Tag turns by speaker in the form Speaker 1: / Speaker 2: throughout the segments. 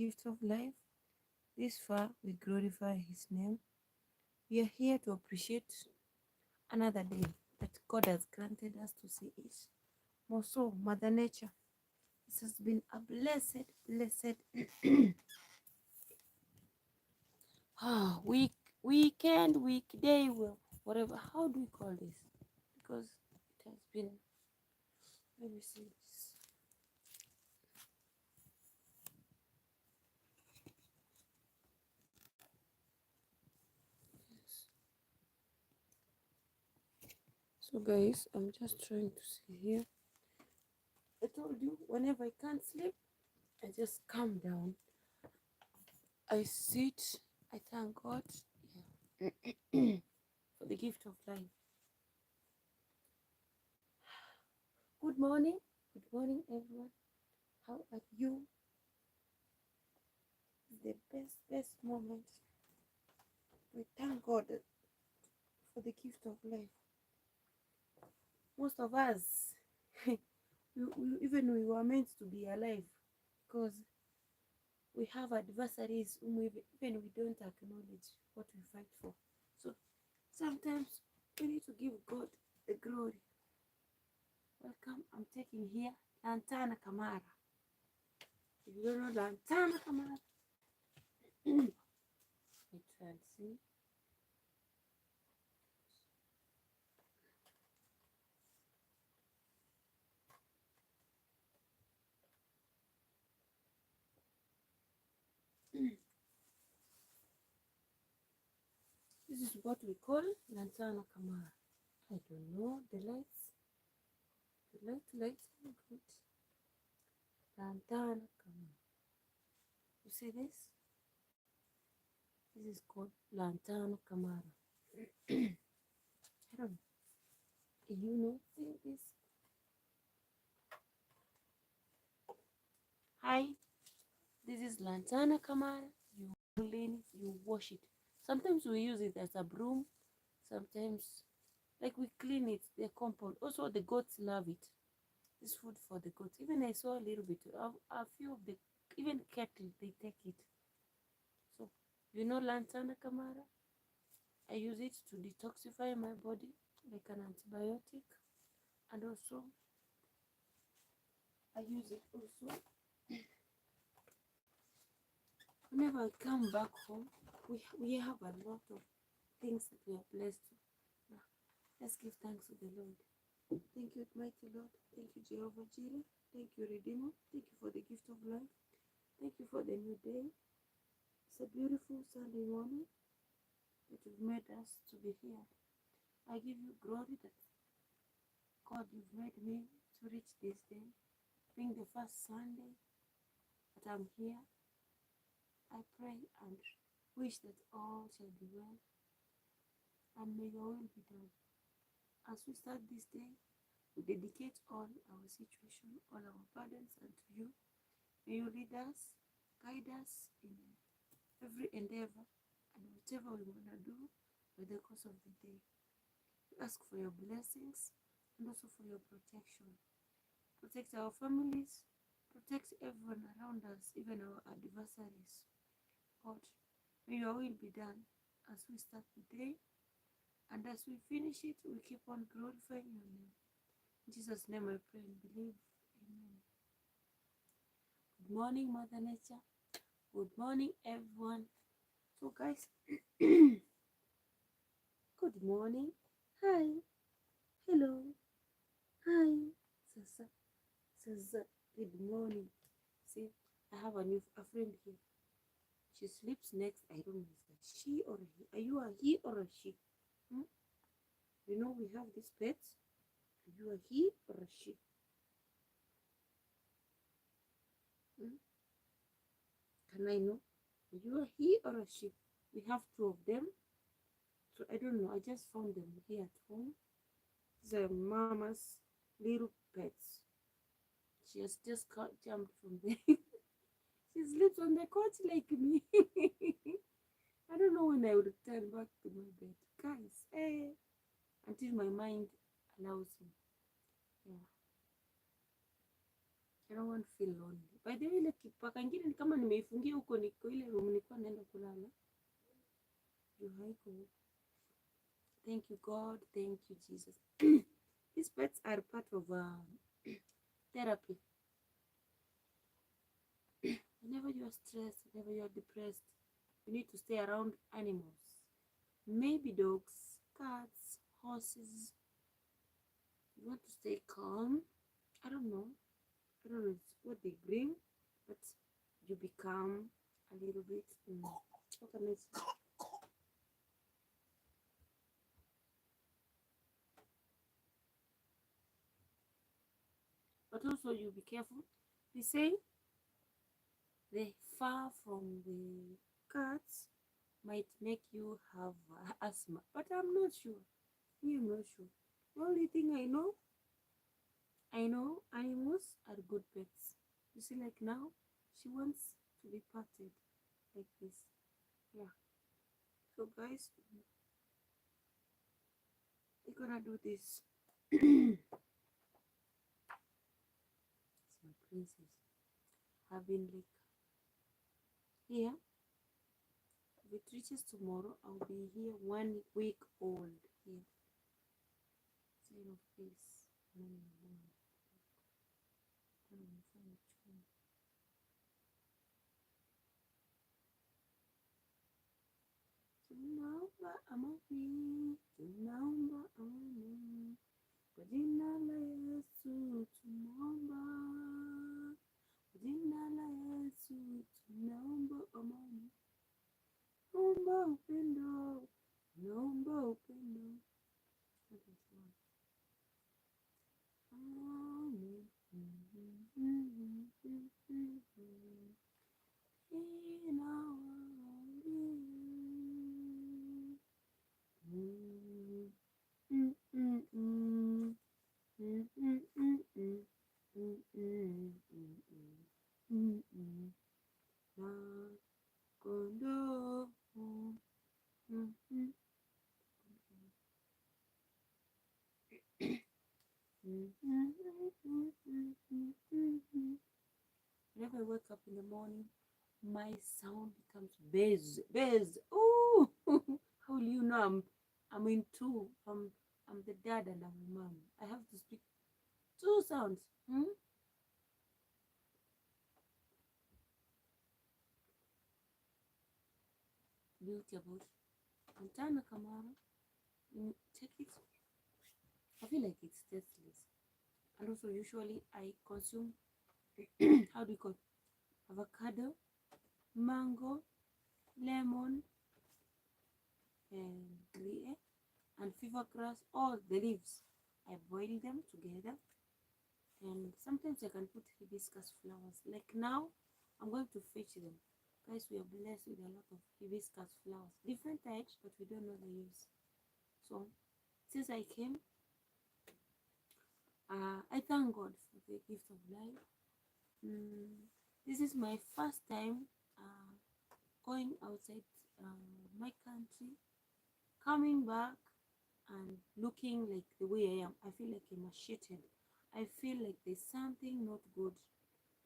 Speaker 1: gift of life. This far, we glorify His name. We are here to appreciate another day that God has granted us to see it. More so, Mother Nature. This has been a blessed weekend, weekday, well, whatever. How do we call this? Because it has been, let me see this. Yes. So guys, I'm just trying to see here. I told you, whenever I can't sleep, I just calm down. I sit, I thank God, yeah, for the gift of life. Good morning everyone. How are you? The best moment. We thank God for the gift of life. Most of us, even we were meant to be alive, because we have adversaries whom even we don't acknowledge what we fight for. So sometimes we need to give God the glory. Welcome, I'm taking here Lantana Kamara. If you don't know Lantana Kamara, I try and see. This is what we call Lantana Kamara. I don't know the lights. The lights are good. Lantana Kamara. You see this? This is called Lantana Kamara. I don't know. You know, see this? Hi, this is Lantana Kamara. You clean it, you wash it. Sometimes we use it as a broom. Sometimes, like we clean it, the compound. Also, the goats love it. This food for the goats. Even I saw a little bit. A few of the, even cattle, they take it. So, you know Lantana Kamara? I use it to detoxify my body like an antibiotic. And also, I use it also whenever I come back home. We have a lot of things that we are blessed with. Now, let's give thanks to the Lord. Thank you, mighty Lord. Thank you, Jehovah Jireh. Thank you, Redeemer. Thank you for the gift of life. Thank you for the new day. It's a beautiful Sunday morning that you've made us to be here. I give you glory that God, you've made me to reach this day, being the first Sunday that I'm here. I pray and wish that all shall be well, and may your will be done. As we start this day, we dedicate all our situation, all our burdens unto you. May you lead us, guide us in every endeavor and whatever we want to do by the course of the day. We ask for your blessings and also for your protection. Protect our families, protect everyone around us, even our adversaries. God, may your will be done as we start the day, and as we finish it, we keep on glorifying your name. In Jesus' name I pray and believe. Amen. Good morning, Mother Nature. Good morning, everyone. So, guys, good morning. Hi. Hello. Hi. Sasa. Sasa. Good morning. See, I have a friend here. She sleeps next. I don't know, is that she or he? Are you a he or a she? You know, we have these pets. Are you a he or a she? Can I know? Are you a he or a she? We have two of them. So I don't know. I just found them here at home. These are mama's little pets. She has just jumped from there. She sleeps on the couch like me. I don't know when I would return back to my bed. Guys, until my mind allows me. Yeah. I don't want to feel lonely. By the way, ile kipaka ingine ni kama nimeifungia huko, niko ile room nilikuwa naenda kulala. Juu haiko huko. Thank you God, thank you Jesus. These pets are part of therapy. Whenever you are stressed, whenever you are depressed, you need to stay around animals. Maybe dogs, cats, horses. You want to stay calm. I don't know what they bring, but you become a little bit. How can I say? But also you be careful. They say the far from the cats might make you have asthma, but I'm not sure. I'm not sure. The only thing I know animals are good pets. You see, like now, she wants to be patted like this. Yeah. So guys, we're gonna do this. It's my princess. I've been like here. If it reaches tomorrow, I'll be here 1 week old here. Sign of peace. Tunaomba amani, tunaomba amani, kwa jina la Yesu tunaomba, kwa jina la Yesu tunaomba amani, naomba upendo, naomba upendo. Amen. Whenever I wake up in the morning, my sound becomes bass. Oh, how will you know I'm in two? I'm the dad and I'm the mom. I have to speak two sounds. Guilty about Montana Camara. Take it. I feel like it's tasteless. And also usually I consume how do you call it? Avocado, mango, lemon, and fever grass, all the leaves. I boil them together, and sometimes I can put hibiscus flowers. Like now, I'm going to fetch them. Guys, we are blessed with a lot of hibiscus flowers, different types, but we don't know the use. So, since I came, I thank God for the gift of life. This is my first time going outside my country, coming back and looking like the way I am. I feel like I'm macheted. I feel like there's something not good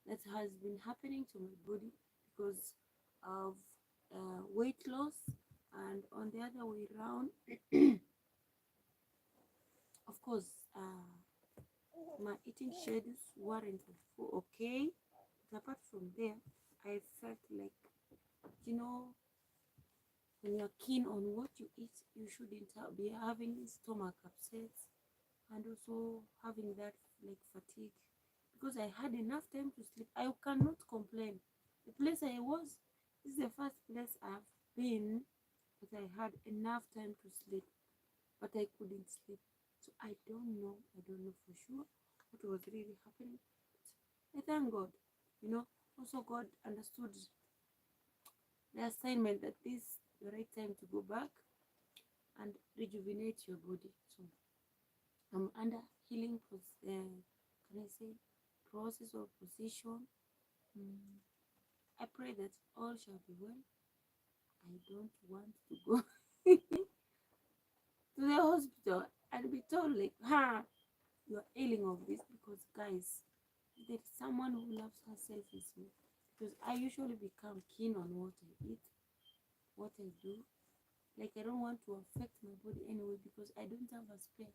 Speaker 1: that has been happening to my body because of weight loss, and on the other way around, of course, my eating schedules weren't okay. But apart from there, I felt like, when you're keen on what you eat, you shouldn't be having stomach upsets and also having that like fatigue, because I had enough time to sleep. I cannot complain. The place I was, this is the first place I've been, but I had enough time to sleep, but I couldn't sleep. So I don't know for sure what was really happening. I thank God. Also God understood the assignment that this is the right time to go back and rejuvenate your body. So I'm under healing process or position. I pray that all shall be well. I don't want to go to the hospital and be told like, you're ailing of this, because guys, There is someone who loves herself is me. Because I usually become keen on what I eat, what I do. Like I don't want to affect my body anyway because I don't have a spare.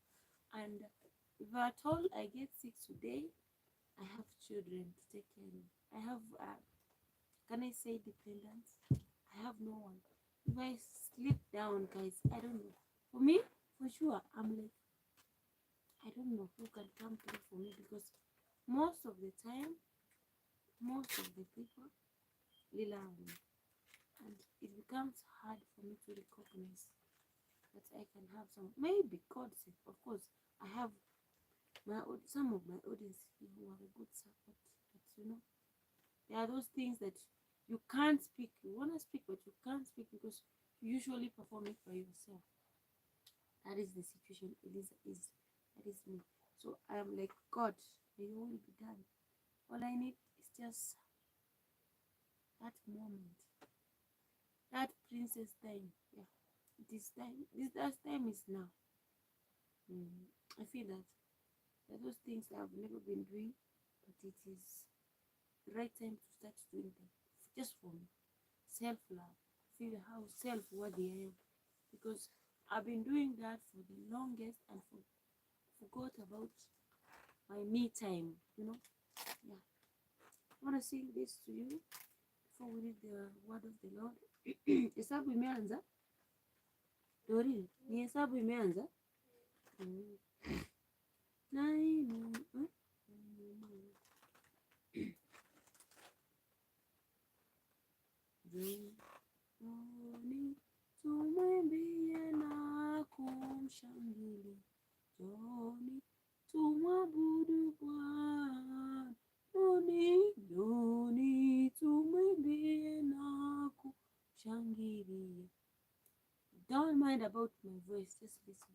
Speaker 1: And if at all I get sick today, I have children to take care of. I have, can I say dependence? I have no one. If I sleep down, guys, I don't know. For me, for sure, I'm like, I don't know who can come through for me because most of the time, most of the people rely on me. And it becomes hard for me to recognize that I can have some, maybe God said, of course, I have some of my audience here who are a good support, but there are those things that you can't speak. You want to speak, but you can't speak because you usually perform it by yourself. That is the situation. That is me. So I am like, God, may your will be done. All I need is just that moment, that princess time. Yeah, this time, that time is now. I feel that there are those things that I've never been doing, but it is the right time to start doing them. Just for me, self-love. Feel how self-worthy I am, because I've been doing that for the longest and forgot about my me time. Yeah. I want to sing this to you before we read the word of the Lord. Hesabu imeanza. Dori, ni hesabu imeanza. Joni tumwimbie na kumshangilia. Joni tumwabudu Bwana. Joni tumwimbie na kumshangilia. Don't mind about my voice, just listen.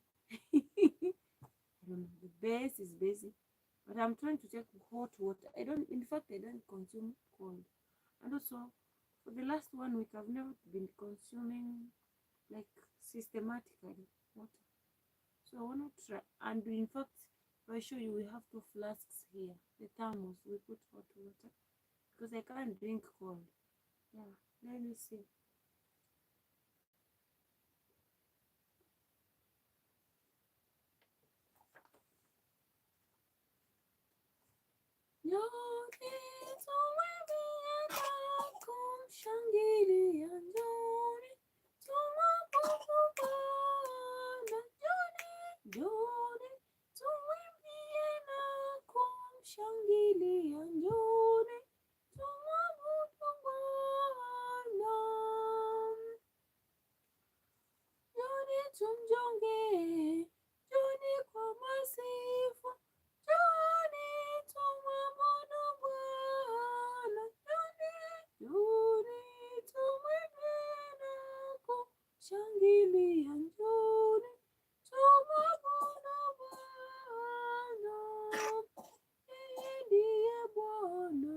Speaker 1: I don't know, the bass is busy, but I'm trying to take hot water. I don't consume cold. And also, for the last 1 week, I've never been consuming like systematically water. So I want to try. And in fact, if I show you, we have 2 flasks here. The thermos, we put hot water because I can't drink cold. Yeah, let me see. Njoni tumwimbie na kumshangilia, njoni tumwabudu Bwana. Njoni tumwimbie na kumshangilia, njoni tumwabudu Bwana. Njoni tumjongee, njoni kwa masifu, njoni tumwabudu Bwana. Njoni tumwimbie na kumshangilia, njoni tumwabudu Bwana. Yeye ndiye Bwana,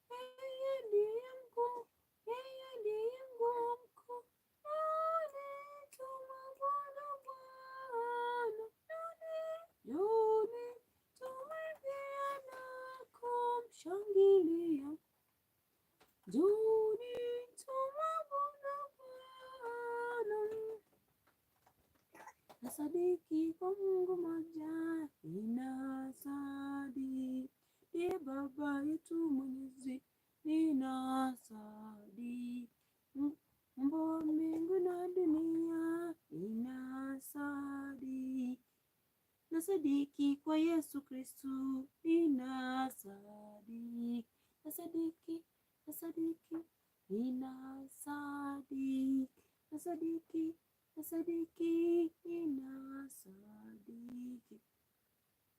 Speaker 1: yeye ndiye mkuu, yeye ndiye Mungu mkuu. Njoni tumwabudu Bwana. Njoni tumwimbie na kumshangilia, njoni tumwabudu Bwana. Nasadiki kwa Mungu mmoja, ninasadiki ndiye Baba yetu Mwenyezi, ninasadiki Muumba wa mbingu na dunia, ninasadiki. Nasadiki kwa Yesu Kristo, ninasadiki. Nasadiki, ninasadiki.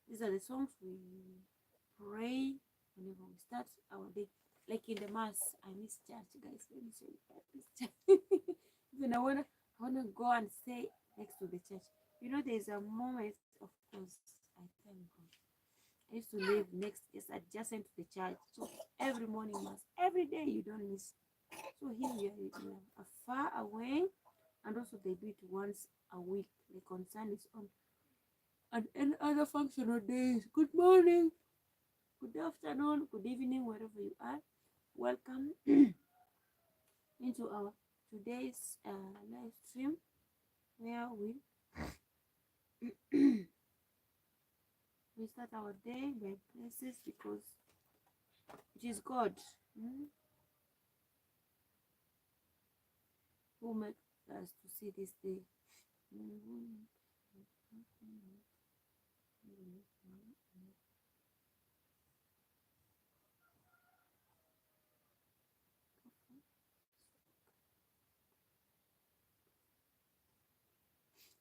Speaker 1: These are the songs we pray whenever we start our day. Like in the mass, I miss church, guys. Let me show you. I miss church. Even I wanna go and stay next to the church. There's a moment, of course, I thank God. I used to live just adjacent to the church. So every morning mass, every day you don't miss. So here we are far away, and also they do it once a week, like on Sundays, on and any other functional days. Good morning, Good afternoon, good evening, wherever you are. Welcome into our today's live stream where we we start our day by praises because it is God who made us to see this day.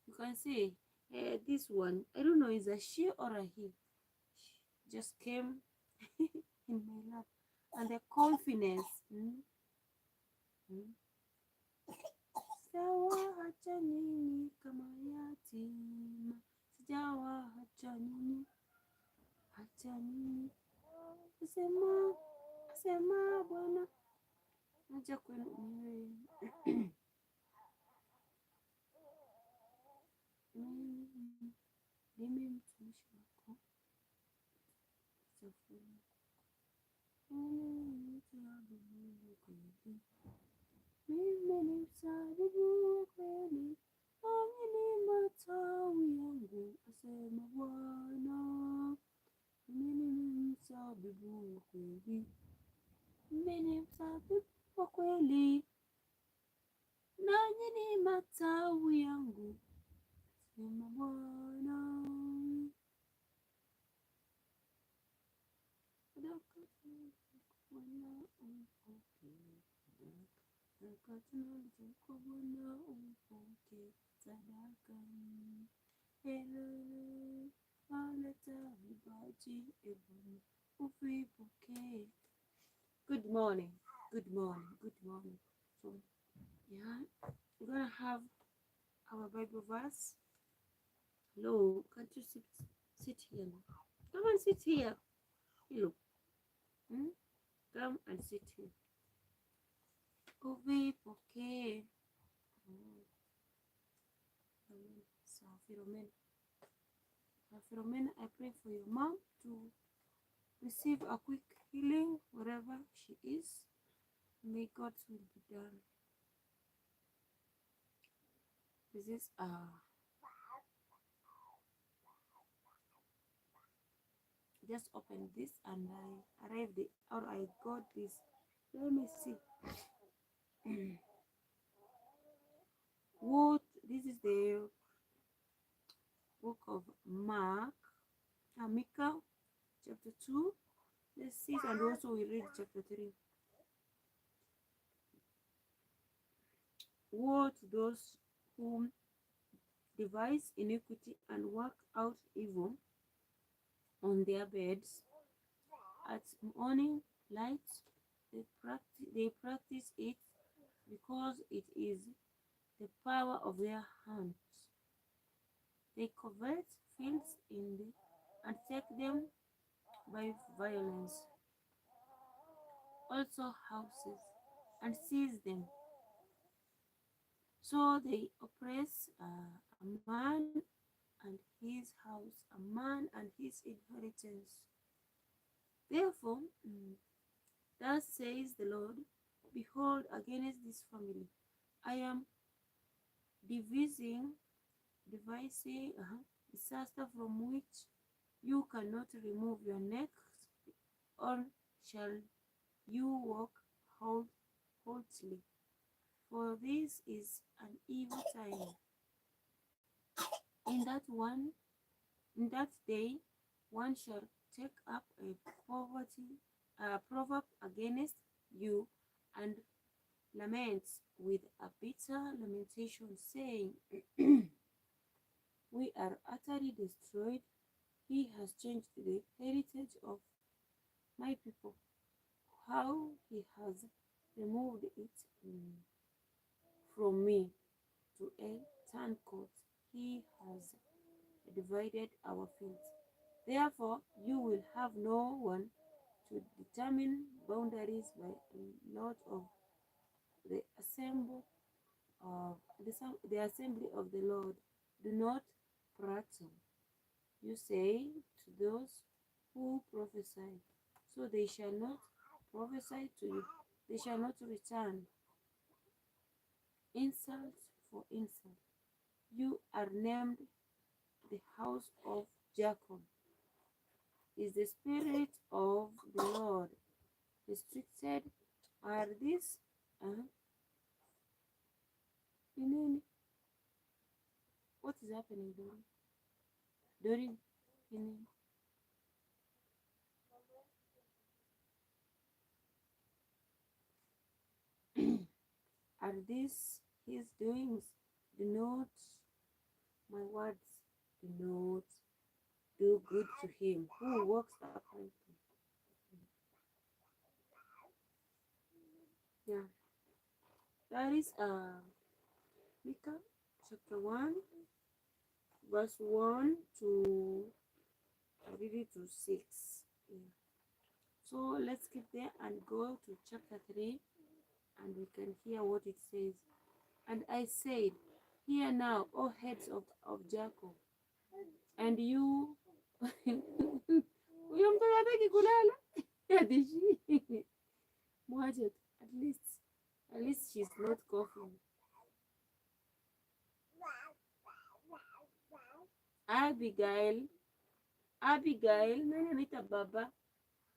Speaker 1: You can see this one, I don't know, is a she or a he, just came in my lap, and the confidence. Sijawa hacha nini kama yatima, sijawa hacha nini sema Bwana, naja kwenu mimi mimi mtumishi wako Safuri mimi ni mzabibu wa kweli, nami ni matawi yangu, asema Bwana. Mimi ni mzabibu wa kweli, mimi ni mzabibu wa kweli, nanyi ni matawi yangu, asema Bwana. Kwa Bwana umpokee sadaka, aleta vipaji, Bwana uvipokee. Good morning, good morning, good morning. So yeah, we're gonna have our Bible verse. Hello, can't you sit here now? Come and sit here. Hello. Come and sit here. Uvipokee. So Philomena, I pray for your mom to receive a quick healing wherever she is. May God's will be done. This is just open this and I arrived or I got this. Let me see. What this is the book of Micah chapter 2. Let's see, and also we read chapter 3. Woe to those who devise iniquity and work out evil on their beds. At morning light they practice it, because it is the power of their hands. They covet fields and take them by violence, also houses, and seize them. So they oppress a man and his house, a man and his inheritance. Therefore, thus says the Lord, behold, against this family I am devising disaster from which you cannot remove your necks, or shall you walk haughtily. For this is an evil time. In that day, one shall take up a proverb against you, and lament with a bitter lamentation, saying, we are utterly destroyed. He has changed the heritage of my people, how he has removed it from me to a turncoat. He has divided our fields. Therefore, you will have no one to determine boundaries by lot of the assembly of the Lord. Do not prattle. You say to those who prophesy, So they shall not prophesy to you, they shall not return insult for insult. You are named the house of Jacob, is the spirit of the Lord. Restricted are these. Pinini. What is happening, Dorin? Dorin, Pinini. Are these his doings? Do not, my words, do not do good to him who walks uprightly. Yeah, that is Micah chapter 1, verse 1 to I read it to 6. Yeah. So let's skip there and go to chapter 3 and we can hear what it says. And I said, hear now, O heads of Jacob, and you huyo mtoto hataki kulala. Atishi. Mwache tu. At least she's not coughing. Abigail, nani anaita baba?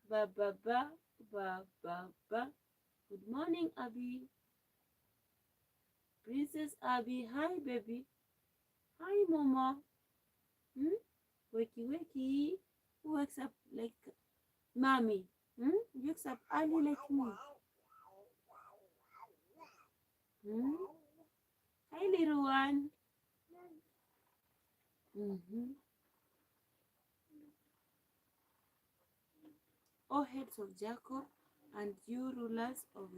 Speaker 1: Baba. Good morning, Abby. Princess Abby, hi baby. Hi mama. Wakey. Who wakes up like mommy? Wakes up early like me. Hi little one. O heads of Jacob, and you rulers of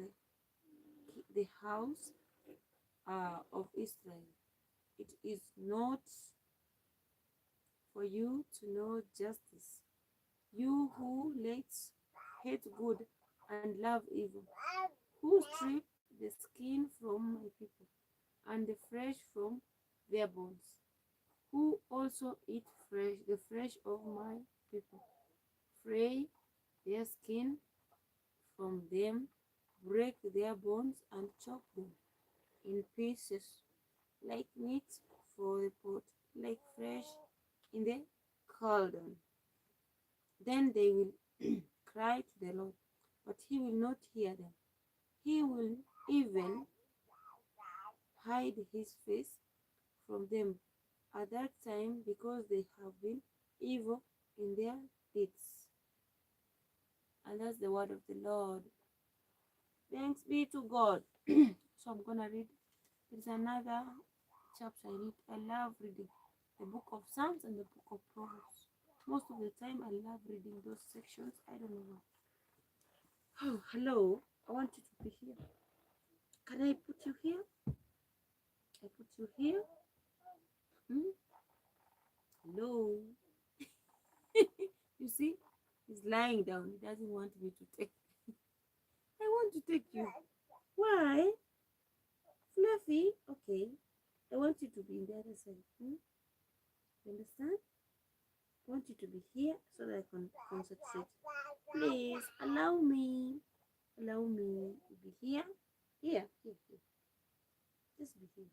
Speaker 1: the house of Israel, it is not for you to know justice, you who hate good and love evil, who strip the skin from my people and the flesh from their bones, who also eat the flesh of my people, fray their skin from them, break their bones and chop them in pieces, like meat for the pot, like flesh in the cauldron. Then they will cry to the Lord, but he will not hear them. He will even hide his face from them at that time because they have been evil in their deeds. And that's the word of the Lord. Thanks be to God. So I'm gonna read. There's another chapter in it. I love reading the book of Psalms and the book of Proverbs. Most of the time I love reading those sections. I don't know why. Oh, hello. I want you to be here. Can I put you here? I put you here. Hello. You see, he's lying down. He doesn't want me to take. I want to take you. Why? Fluffy. Okay. I want you to be in the other side. You understand? I want you to be here so that I can concentrate. Please allow me. Allow me to be here. Here. Just be here.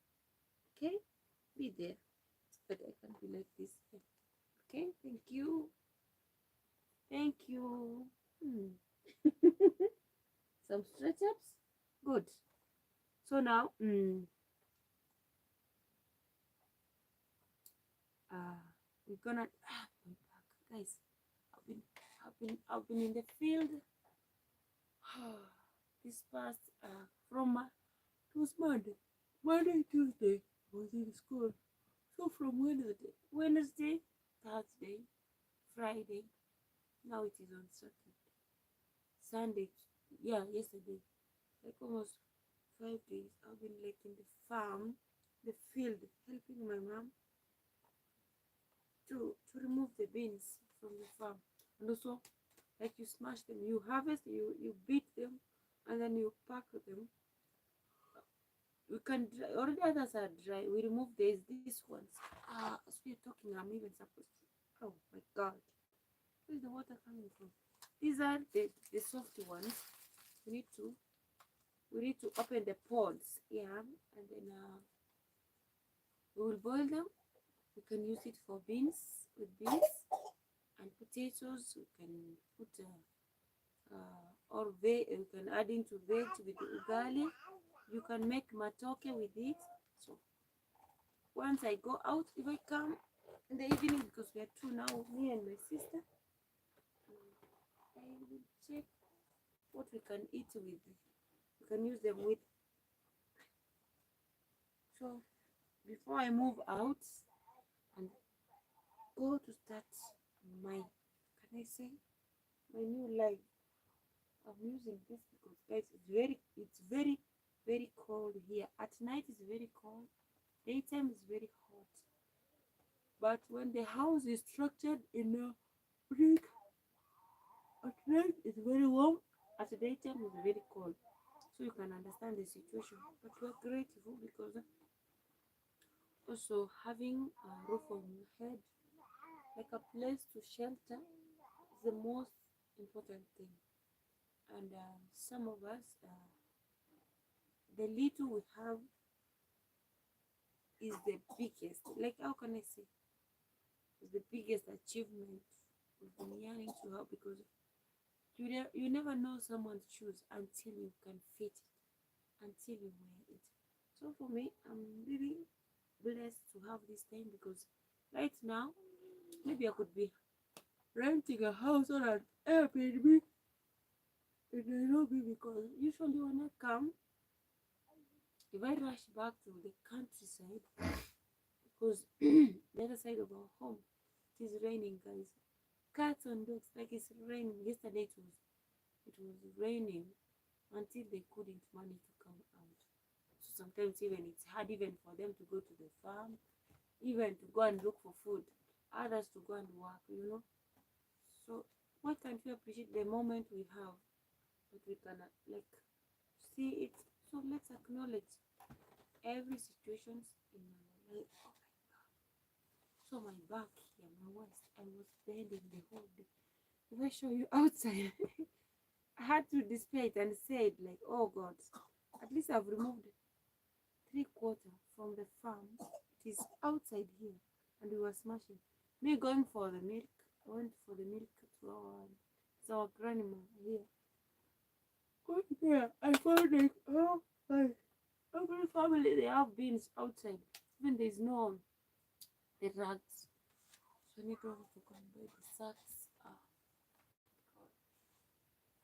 Speaker 1: Okay? Be there. But I can't be like this. Okay? Thank you. Thank you. Some stretch ups. Good. So now, we're gonna my back, guys. I've been in the field this past from it was Monday, Tuesday I was in school. So from Wednesday, Thursday, Friday, now it is on Saturday, Sunday, yeah, yesterday, like almost 5 days. I've been like in the farm, the field, helping my mom to remove the beans from the farm. And also, like you smash them, you harvest, you beat them, and then you pack them. We can dry, already others are dry. We remove these ones. As we're talking, I'm even supposed to. Oh my God, where's the water coming from? These are the soft ones. We need to open the pods, yeah, and then we will boil them. We can use it for beans, with beans and potatoes. We can put you can add into veg with ugali. You can make matoke with it. So once I go out, if I come in the evening, because we are two now, me and my sister, I will check what we can eat with. We can use them with. So before I move out and go to start my, can I say, my new life, I'm using this because guys, it's very cold here. At night it's very cold. Daytime is very hot. But when the house is structured in a brick, at night it's very warm. At the daytime it's very cold. So you can understand the situation. But we're grateful because also having a roof on your head, like a place to shelter, is the most important thing. And some of us, the little we have is the biggest. Like, how can I say? It's the biggest achievement we've been yearning to have, because you never know someone's shoes until you can fit it, until you wear it. So for me, I'm really blessed to have this time, because right now, maybe I could be renting a house on an Airbnb in Nairobi, because usually when I come, if I rush back to the countryside, because the other side of our home, it is raining, guys. Cats and dogs, like it's raining. Yesterday it was raining until they couldn't manage to come out. So sometimes even it's hard even for them to go to the farm, even to go and look for food, others to go and work. So why can't we appreciate the moment we have, that we can like see it? So let's acknowledge every situations in our life. Oh my God. So my back here, my waist, I was bending the whole day. If I show you outside, I had to display it and say it like, oh God, at least I've removed 3/4 from the farm. It is outside here, and we were smashing. Me going for the milk. I went for the milk to our grandma here. Going there, I found like, oh my, every family they have beans outside. Even there's no the rugs. So I need to go and buy the sacks.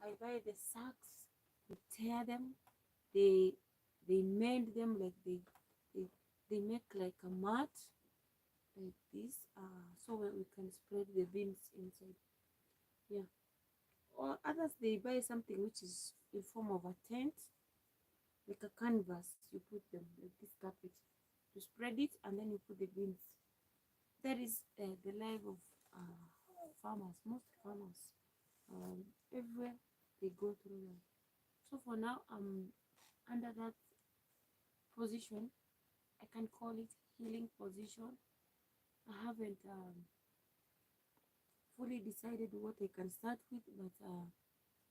Speaker 1: I buy the sacks, we tear them, they they mend them, like they, they make like a mat like this, so that we can spread the beans inside. Yeah. Or others they buy something which is in form of a tent, like a canvas. You put them like this carpet, you spread it, and then you put the beans. That is the life of farmers. Most farmers, everywhere they go through them. So for now, I'm under that position. I can call it healing position. I haven't fully decided what I can start with, but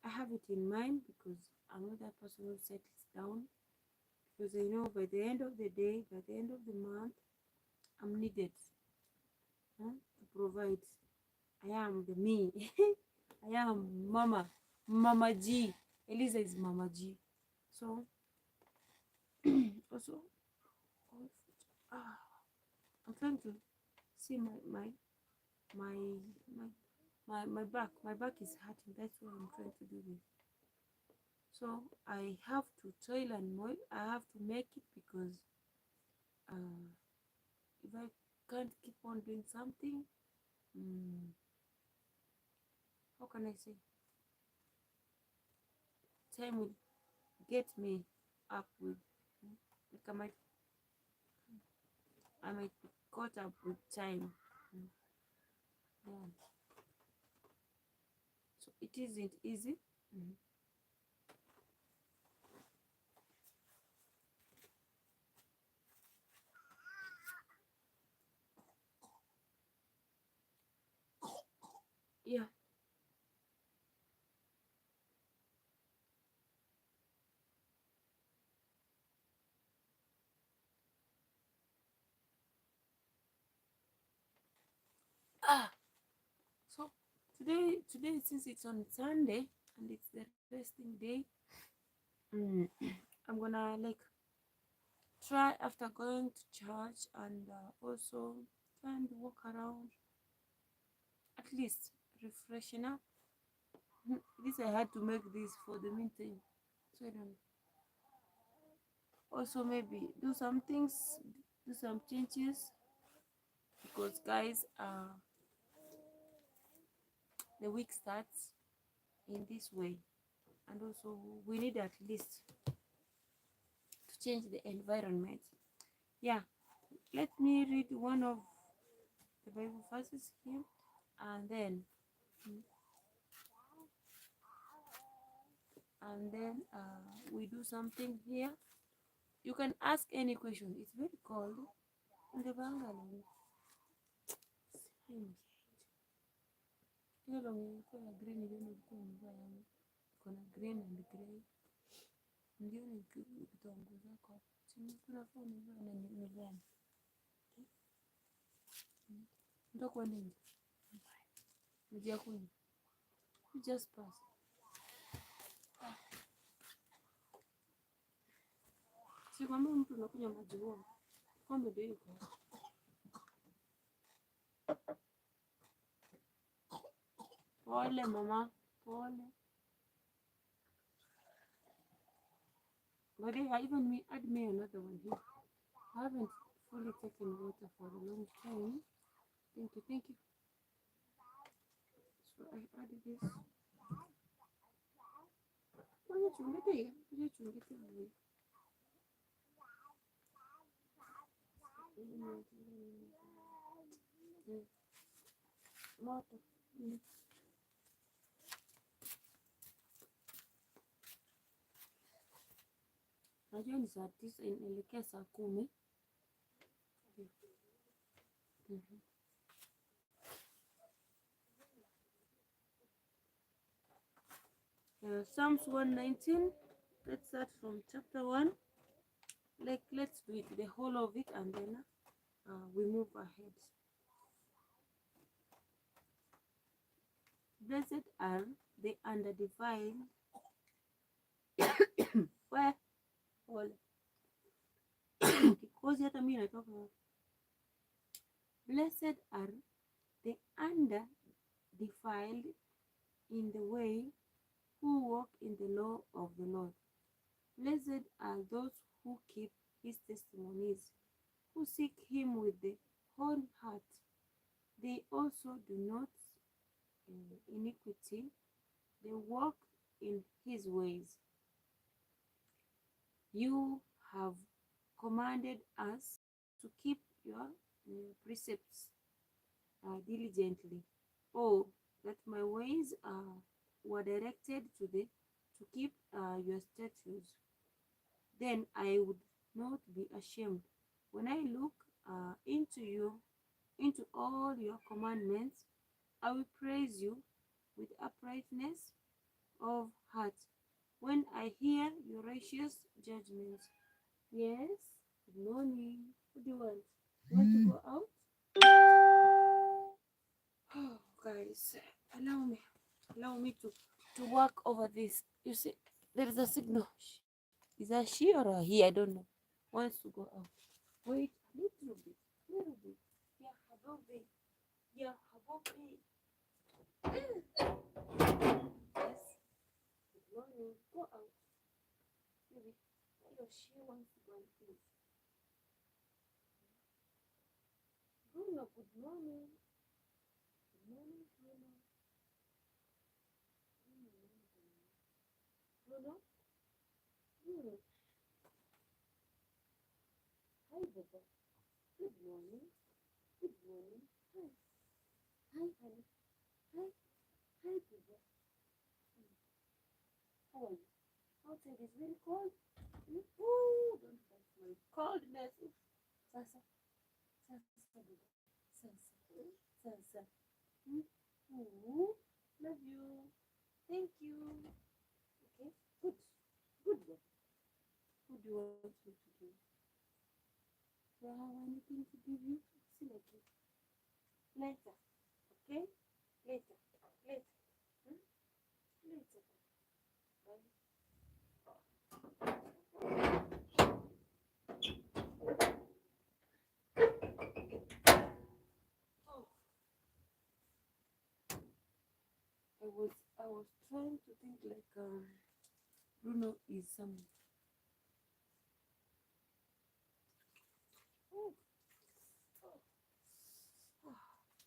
Speaker 1: I have it in mind, because I'm not that person who settles down. Because I know by the end of the day, by the end of the month, I'm needed, to provide. I am the me. I am Mama G. Eliza is Mama G. So also, ah, I'm trying to see my my my back. My back is hurting. That's why I'm trying to do this. So I have to toil and moil. I have to make it, because if I can't keep on doing something, how can I say? Time will get me up with. Like I might be caught up with time. Yeah. So it isn't easy. Yeah. Ah, so today since it's on Sunday and it's the resting day, I'm gonna like try after going to church and also try and walk around, at least refreshing up. This I had to make this for the meantime, so I don't also maybe do some things, do some changes, because guys, the week starts in this way, and also we need at least to change the environment. Yeah, let me read one of the Bible verses here, and then we do something here. You can ask any question. It's very cold in the bungalow. Hiyo longi ilikuwa ya green, ndio nilikuwa nimevaa yangu. Iko na green and grey. Ndio nikitoa nguo zako hapo chini kuna fua umevaa na nimevaa. Ndio kwenda nje. Nija kunywa. Just pass. Si kwamba mtu unakunywa maji huo. Kombe ndio iko. Pole mama, pole. But I even me add me another one here. I haven't fully taken water for a long time. Thank you, thank you. So I added this. Wacha chungete hiyo, wacha chungete hiyo. Moto. Najua ni saa 9 inaelekea saa 10. Psalms 119. Let's start from chapter 1. Like, let's do it, the whole of it, and then we move ahead. Blessed are the undefiled. Where? All. Because yet I talk about. Blessed are the undefiled in the way, who walk in the law of the Lord. Blessed are those who keep his testimonies, who seek him with the whole heart. They also do not iniquity, they walk in his ways. You have commanded us to keep your precepts diligently. Oh, that my ways were directed to keep your statutes. Then I would not be ashamed. When I look into all your commandments, I will praise you with uprightness of heart. When I hear your righteous judgments. Yes, good morning. What do you want? You want to go out? Oh, guys, allow me to work over this. You see, there is a signal. Is that she or a he? I don't know. Wants to go out. Wait a little bit. Yeah, habibi. Yeah, habibi. Yes. Good morning. Go out. Maybe he or she wants to go and finish. Bruno, good morning. Good morning, Bruno. Bruno? Bruno. Hi, Baba. Good morning. Good morning. Hi. Hi, honey. Hi. Hi, Baba. How are you? Outside is very cold. Ooh, don't touch my coldness. Sasa. Sasa, Baba. Sasa. Ooh, love you. Thank you. Okay, good. Good boy. What do you want me to do? Do I have anything to give you? See like it. Later. Okay? Later. Later. Hmm? Later. Oh, I was trying to think like Bruno is some. Oh, oh, oh,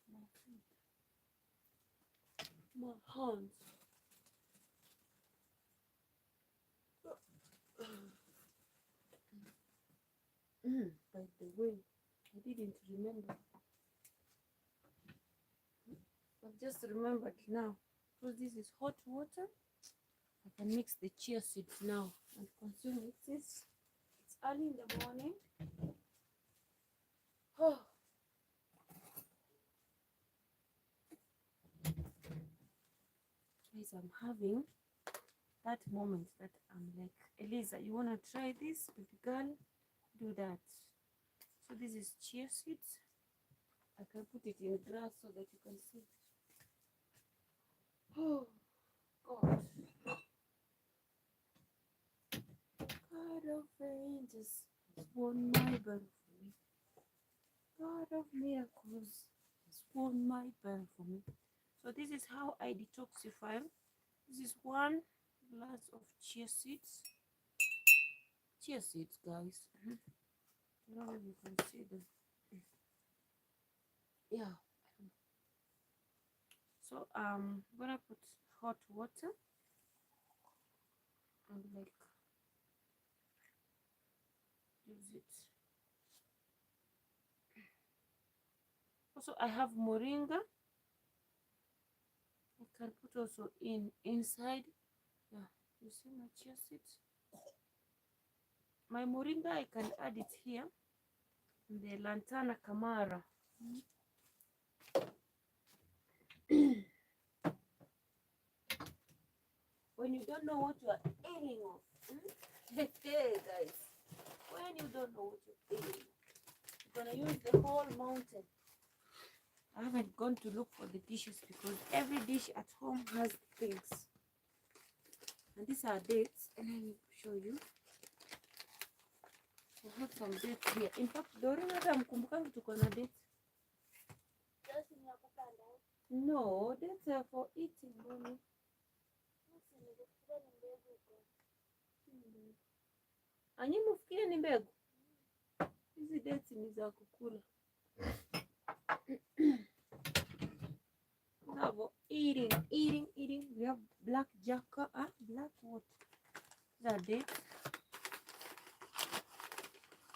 Speaker 1: my feet, my hands. By the way, I didn't remember. I've just remembered now. Because this is hot water, I can mix the chia seeds now and consume it. It's early in the morning. Oh. Guys, I'm having that moment that I'm like, Eliza, you want to try this? Baby girl, do that. So this is chia seeds. I can put it in glass so that you can see. Oh, God. God of angels has won my battle for me. God of miracles has won my battle for me. So this is how I detoxify. This is 1 glass of chia seeds. Chia seeds, guys. I don't know if you can see them. Yeah. So I'm gonna put hot water and like use it. Also, I have moringa. I can put also inside. Yeah, you see my chia seeds. My moringa, I can add it here. The Lantana Camara. When you don't know what you are aiming of. Hey guys, when you don't know what you're aiming, you're gonna use the whole mountain. I haven't gone to look for the dishes because every dish at home has things. And these are dates, and I will show you. I have some dates here. In fact, Doreen, I'm tuko na dates. No, dates are for eating, mommy. Anyi mufikiri ni mbegu? Hizi dates ni za kukula. Eating. We have black jacka, black what? These are dates.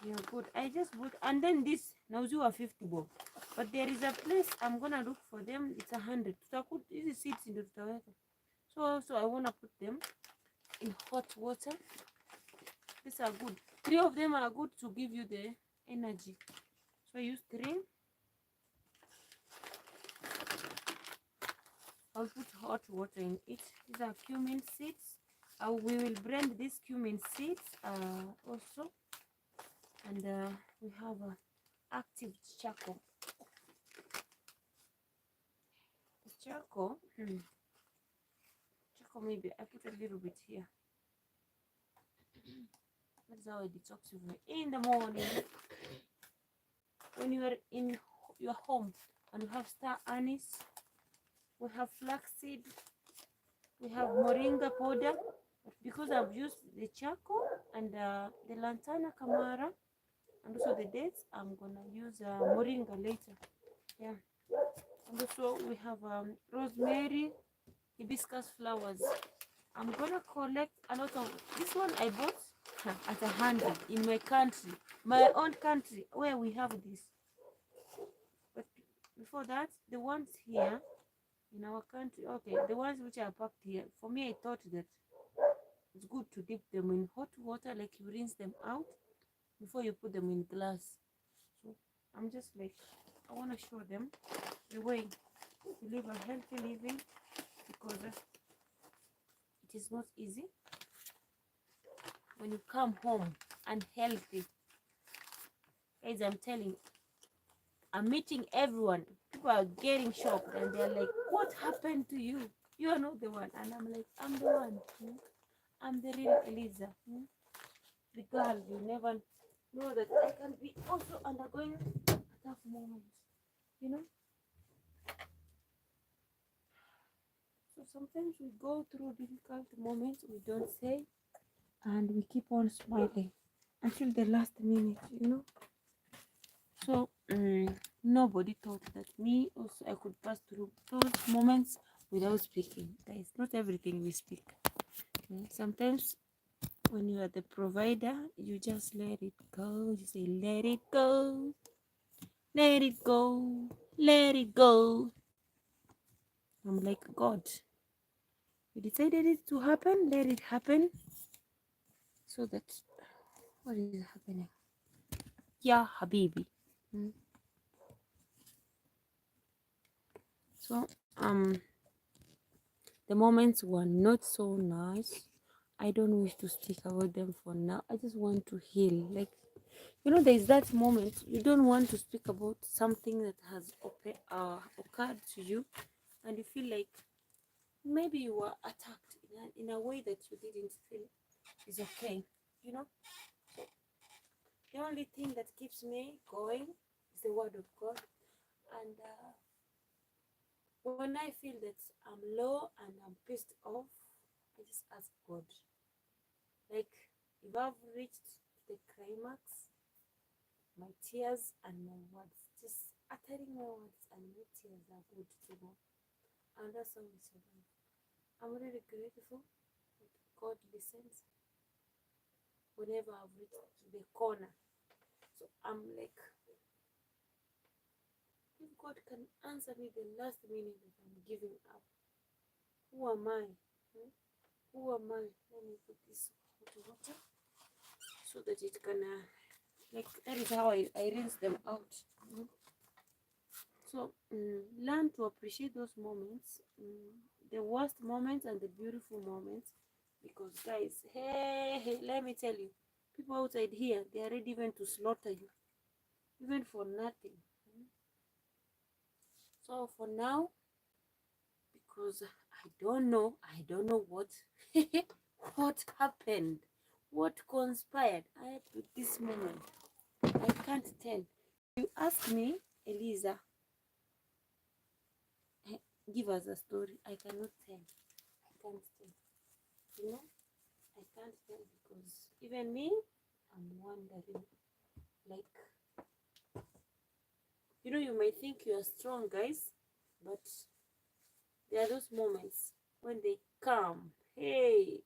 Speaker 1: Yeah, good. I just bought, and then this now you are 50 bob. But there is a place I'm gonna look for them. It's 100. These seeds in the tutaweka. So I wanna put them in hot water. These are good. 3 of them are good to give you the energy. So I use 3. I'll put hot water in it. These are cumin seeds. We will blend these cumin seeds also. And we have active charcoal. The charcoal, maybe I put a little bit here. That's how I detoxify in the morning. When you are in your home and you have star anise, we have flaxseed, we have moringa powder. But because I've used the charcoal and the Lantana Camara and also the dates, I'm gonna use moringa later. Yeah. And also we have rosemary, hibiscus flowers. I'm gonna collect a lot of this one. I bought at 100 in my country, my own country, where we have this. But before that, the ones here in our country, okay, the ones which are packed here, for me, I thought that it's good to dip them in hot water, like you rinse them out before you put them in glass. So I'm just like, I want to show them the way to live a healthy living, because it is not easy when you come home and healthy. Guys, I'm telling, I'm meeting everyone. People are getting shocked and they're like, what happened to you? You are not the one. And I'm like, I'm the one. I'm the real Eliza. The girl you never know that I can be also undergoing a tough moment. You know? So sometimes we go through difficult moments, we don't say, and we keep on smiling until the last minute, you know? So nobody thought that me also I could pass through those moments without speaking. Guys, not everything we speak. Sometimes when you are the provider, you just let it go. You say, let it go, let it go, let it go. I'm like, God, you decided it to happen, let it happen. So that, what is happening? Yeah, Habibi. So, the moments were not so nice. I don't wish to speak about them for now. I just want to heal. Like, you know, there's that moment you don't want to speak about something that has occurred to you, and you feel like maybe you were attacked in a way that you didn't feel is okay. You know, the only thing that keeps me going is the word of God. And when I feel that I'm low and I'm pissed off, I just ask God. Like, if I've reached the climax, my tears and my words, just uttering my words and my tears are good to go. And that's how we survive. I'm really grateful that God listens whenever I've reached to the corner. So I'm like, if God can answer me the last minute that I'm giving up, who am I? Hmm? Who am I? Let me put this hot water so that it can, like, that is how I rinse them out. So learn to appreciate those moments, the worst moments and the beautiful moments, because guys, hey, let me tell you, people outside here, they are ready even to slaughter you, even for nothing. So for now, because I don't know what what happened, what conspired. I at this moment, I can't tell. You ask me, Eliza, give us a story. I cannot tell. I can't tell. You know, I can't tell because even me, I'm wondering. Like, you know, you might think you are strong, guys, but there are those moments when they come. Hey,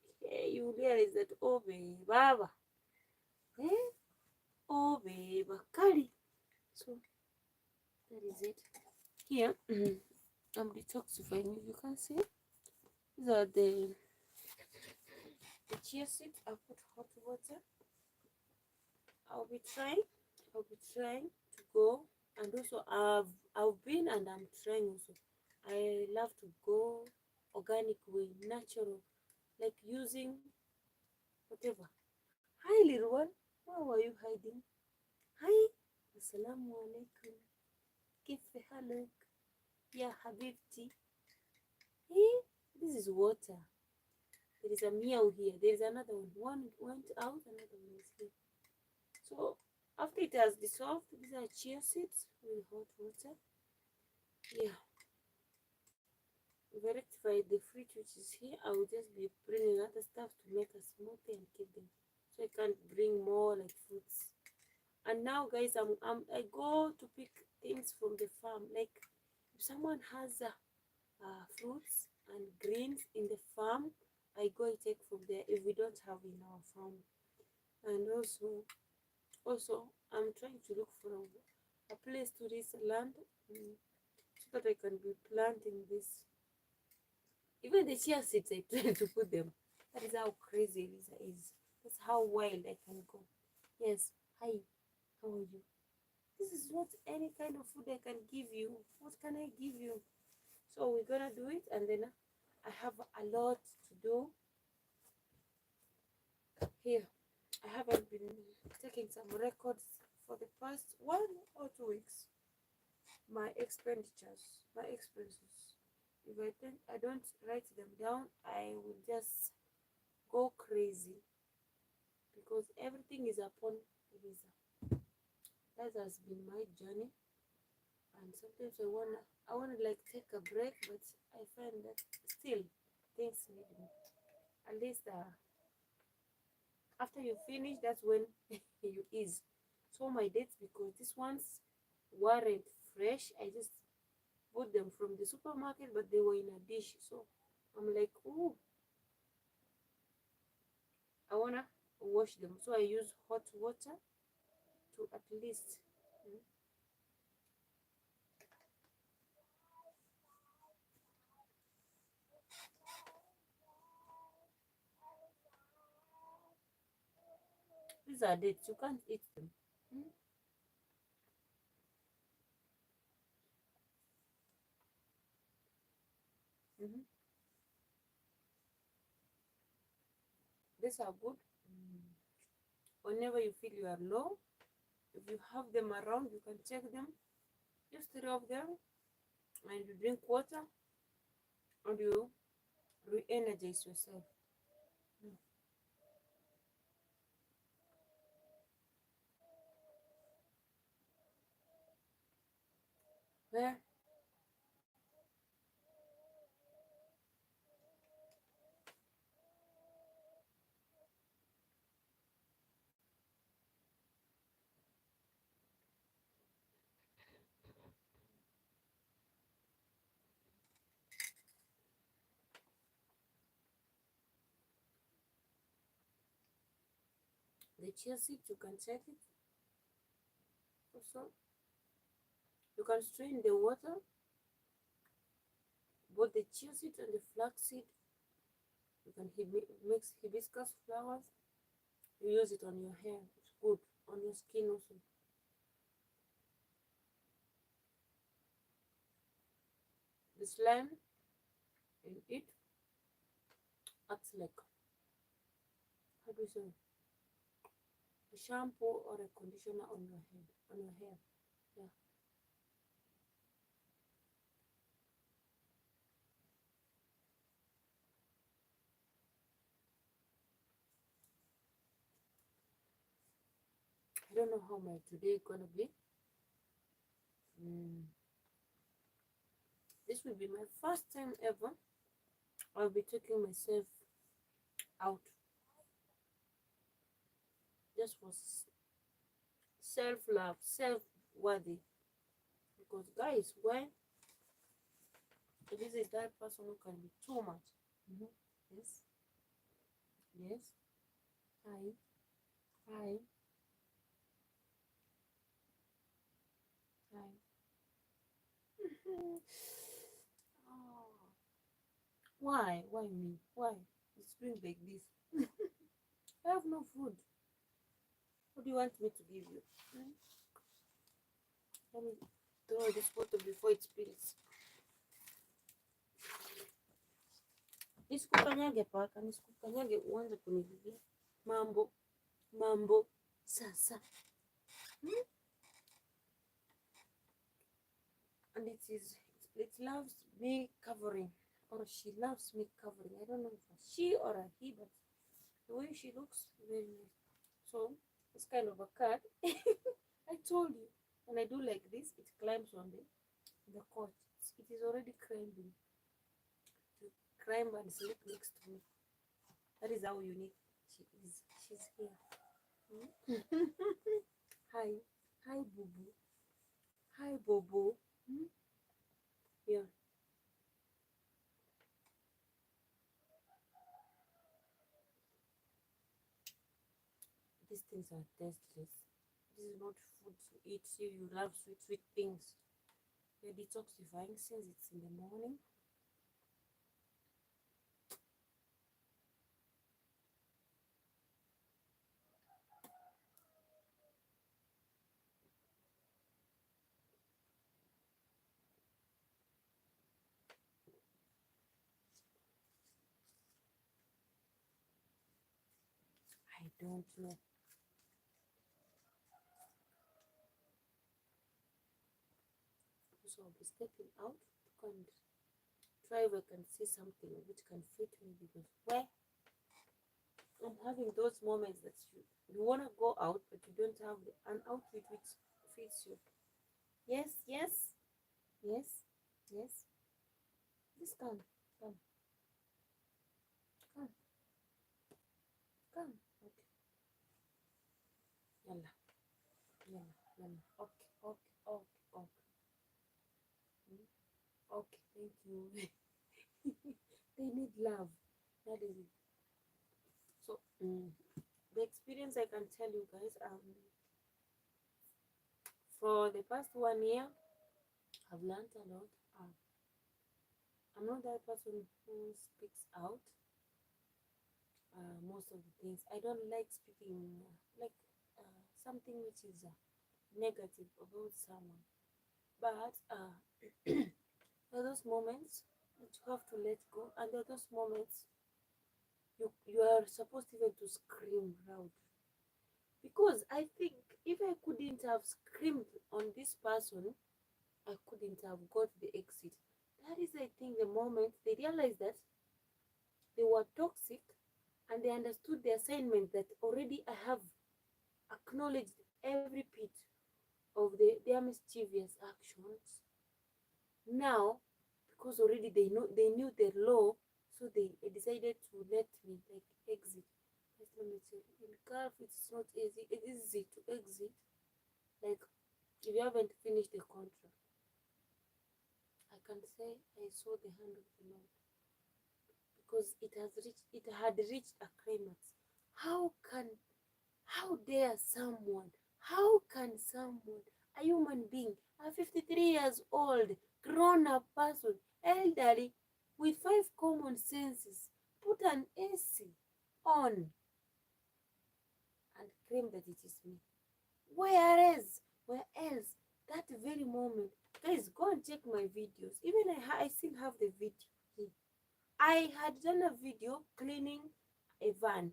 Speaker 1: you realize that, oh, baby, Baba, eh? Oh, baby, Kali. So that is it. Here, I'm detoxifying. If you can see, these are the chia seeds. I put hot water. I'll be trying. I'll be trying to go, and also I've been and I'm trying also. I love to go organic way, natural, like using whatever. Hi, little one. Why were you hiding? Hi. Assalamu alaikum. Give the halak. Yeah, habibti. Hey, this is water. There is a meow here. There is another one. One went out, another one is here. So after it has dissolved, these are chia seeds with hot water. Yeah, if I rectify the fruit which is here, I will just be bringing other stuff to make a smoothie and keep them. So I can't bring more like fruits. And now, guys, I go to pick things from the farm. Like if someone has fruits and greens in the farm, I go and take from there if we don't have in our farm. And also I'm trying to look for a place to this land, so that I can be planting this. Even the chia seeds, I try to put them. That is how crazy Lisa is. That's how wild I can go. Yes. Hi. How are you? This is not any kind of food I can give you. What can I give you? So we're gonna do it, and then I have a lot to do here. I haven't been taking some records for the past 1 or 2 weeks. my expenditures, my expenses. If I don't write them down, I will just go crazy because everything is upon visa. That has been my journey, and sometimes I wanna like take a break, but I find that still things need me. At least after you finish, that's when you ease. So my dates, because these ones weren't fresh, I just bought them from the supermarket, but they were in a dish. So I'm like, oh, I wanna wash them. So I use hot water to at least. mm, These are dates. You can't eat them. Mm, mhm. These are good. Mm. Whenever you feel you are low, if you have them around, you can check them. Just 3 of them, and you drink water, and you re-energize yourself. Mm. Where the chia seeds, you can check it also. You can strain the water, both the chia seed and the flax seed. You can mix hibiscus flowers. You use it on your hair. It's good on your skin also. The slime in it acts like, how do you say, a shampoo or a conditioner on your head, on your hair. Yeah. I don't know how my today gonna be. Mm. This will be my first time ever. I'll be taking myself out just for self love, self worthy. Because guys, when this is that person who can be too much. Mhm. Yes, yes. Hi, hi, hi. Oh, why? Why me? Why? It's been like this. I have no food. What do you want me to give you? Mm, Let me throw this bottle before it spills. Nisikukanyage paka, nisikukanyage uanze kunililia. Mambo, mambo, sasa. Mm? And it loves me covering, or she loves me covering. I don't know if it's she or a he, but the way she looks, very nice. So it's kind of a cat. I told you, when I do like this, it climbs on the couch. It is already climbing to climb and sleep next to me. That is how unique she is. She's here. Hmm? Hi, hi, boo boo. Hi, Bobo. Hmm? Yeah, these things are tasteless. This is not food to eat. You love sweet, sweet things. You're detoxifying since it's in the morning. I don't know. So I'll be stepping out and try if I can see something which can fit me, because where I'm having those moments that you want to go out but you don't have an outfit which fits you. Yes, yes, yes, yes. Just come, come, come, come. Okay. Yalla, yalla, yalla. Okay, okay, okay, okay. Mm, okay, thank you. They need love. That is it. So, the experience I can tell you guys, for the past 1 year, I've learned a lot. I'm not that person who speaks out most of the things. I don't like speaking like something which is negative about someone. But there are those moments that you have to let go, and there are those moments you are supposed even to scream loud. Because I think if I couldn't have screamed on this person, I couldn't have got the exit. That is, I think, the moment they realized that they were toxic, and they understood the assignment that already I have acknowledged every bit of their mischievous actions. Now, because already they knew the law, so they decided to let me like exit. Just let me tell you, in golf it's not easy. It is easy to exit. Like if you haven't finished the contract, I can say I saw the hand of the Lord, because it had reached a climax. How can how dare someone? How can someone, a human being, a 53 years old, grown up person, elderly, with 5 common senses, put an AC on and claim that it is me? Where else, that very moment, guys, go and check my videos. Even I still have the video here. I had done a video cleaning a van.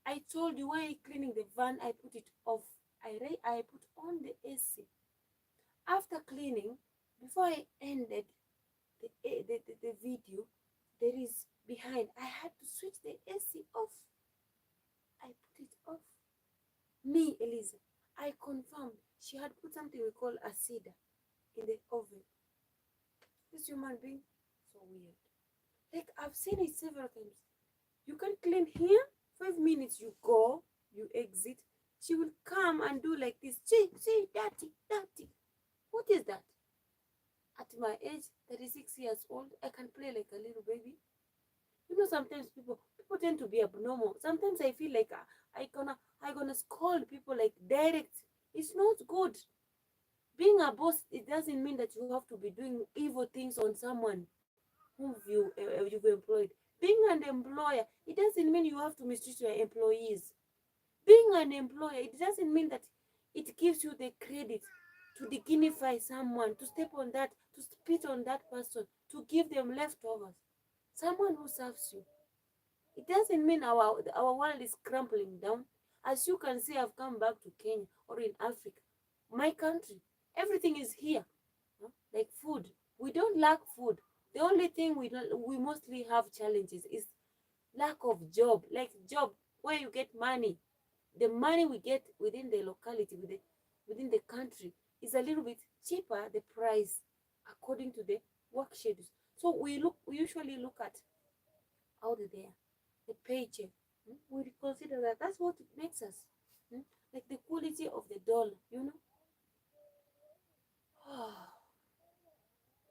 Speaker 1: I told you when I cleaning the van, I put it off. I put on the AC. After cleaning, before I ended the video, there is behind. I had to switch the AC off. I put it off. Me, Eliza, I confirmed she had put something we call acida in the oven. This human being, so weird. Like I've seen it several times. You can clean here, 5 minutes you go, you exit. She will come and do like this. See, dirty, dirty. What is that? At my age, 36 years old, I can play like a little baby. You know, sometimes people tend to be abnormal. Sometimes I feel like I gonna scold people like direct. It's not good. Being a boss, it doesn't mean that you have to be doing evil things on someone whom you've employed. Being an employer, it doesn't mean you have to mistreat your employees. Being an employer, it doesn't mean that it gives you the credit to dignify someone, to step on that, to spit on that person, to give them leftovers. Someone who serves you. It doesn't mean our world is crumbling down. As you can see, I've come back to Kenya or in Africa, my country. Everything is here, like food. We don't lack food. The only thing we mostly have challenges is lack of job. Like job where you get money. The money we get within the locality, within the country, is a little bit cheaper, the price, according to the work schedules. So we usually look at out there, the paycheck. We consider that that's what it makes us. Like the quality of the dollar.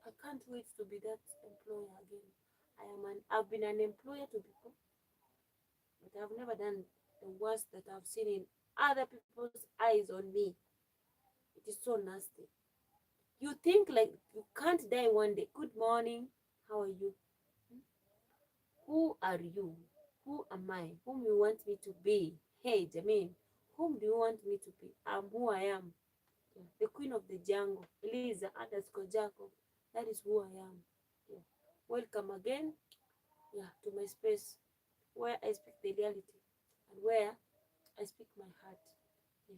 Speaker 1: I can't wait to be that employer again. I've been an employer to people, but I've never done the worst that I've seen in other people's eyes on me. It is so nasty. You think like you can't die one day. Good morning. How are you? Who are you? Who am I? Whom you want me to be? Hey, Jamin, whom do you want me to be? I'm who I am. Yeah. The queen of the jungle, Eliza underscore Jacob. That is who I am. Yeah. Welcome again, yeah, to my space where I speak the reality and where I speak my heart. Yeah.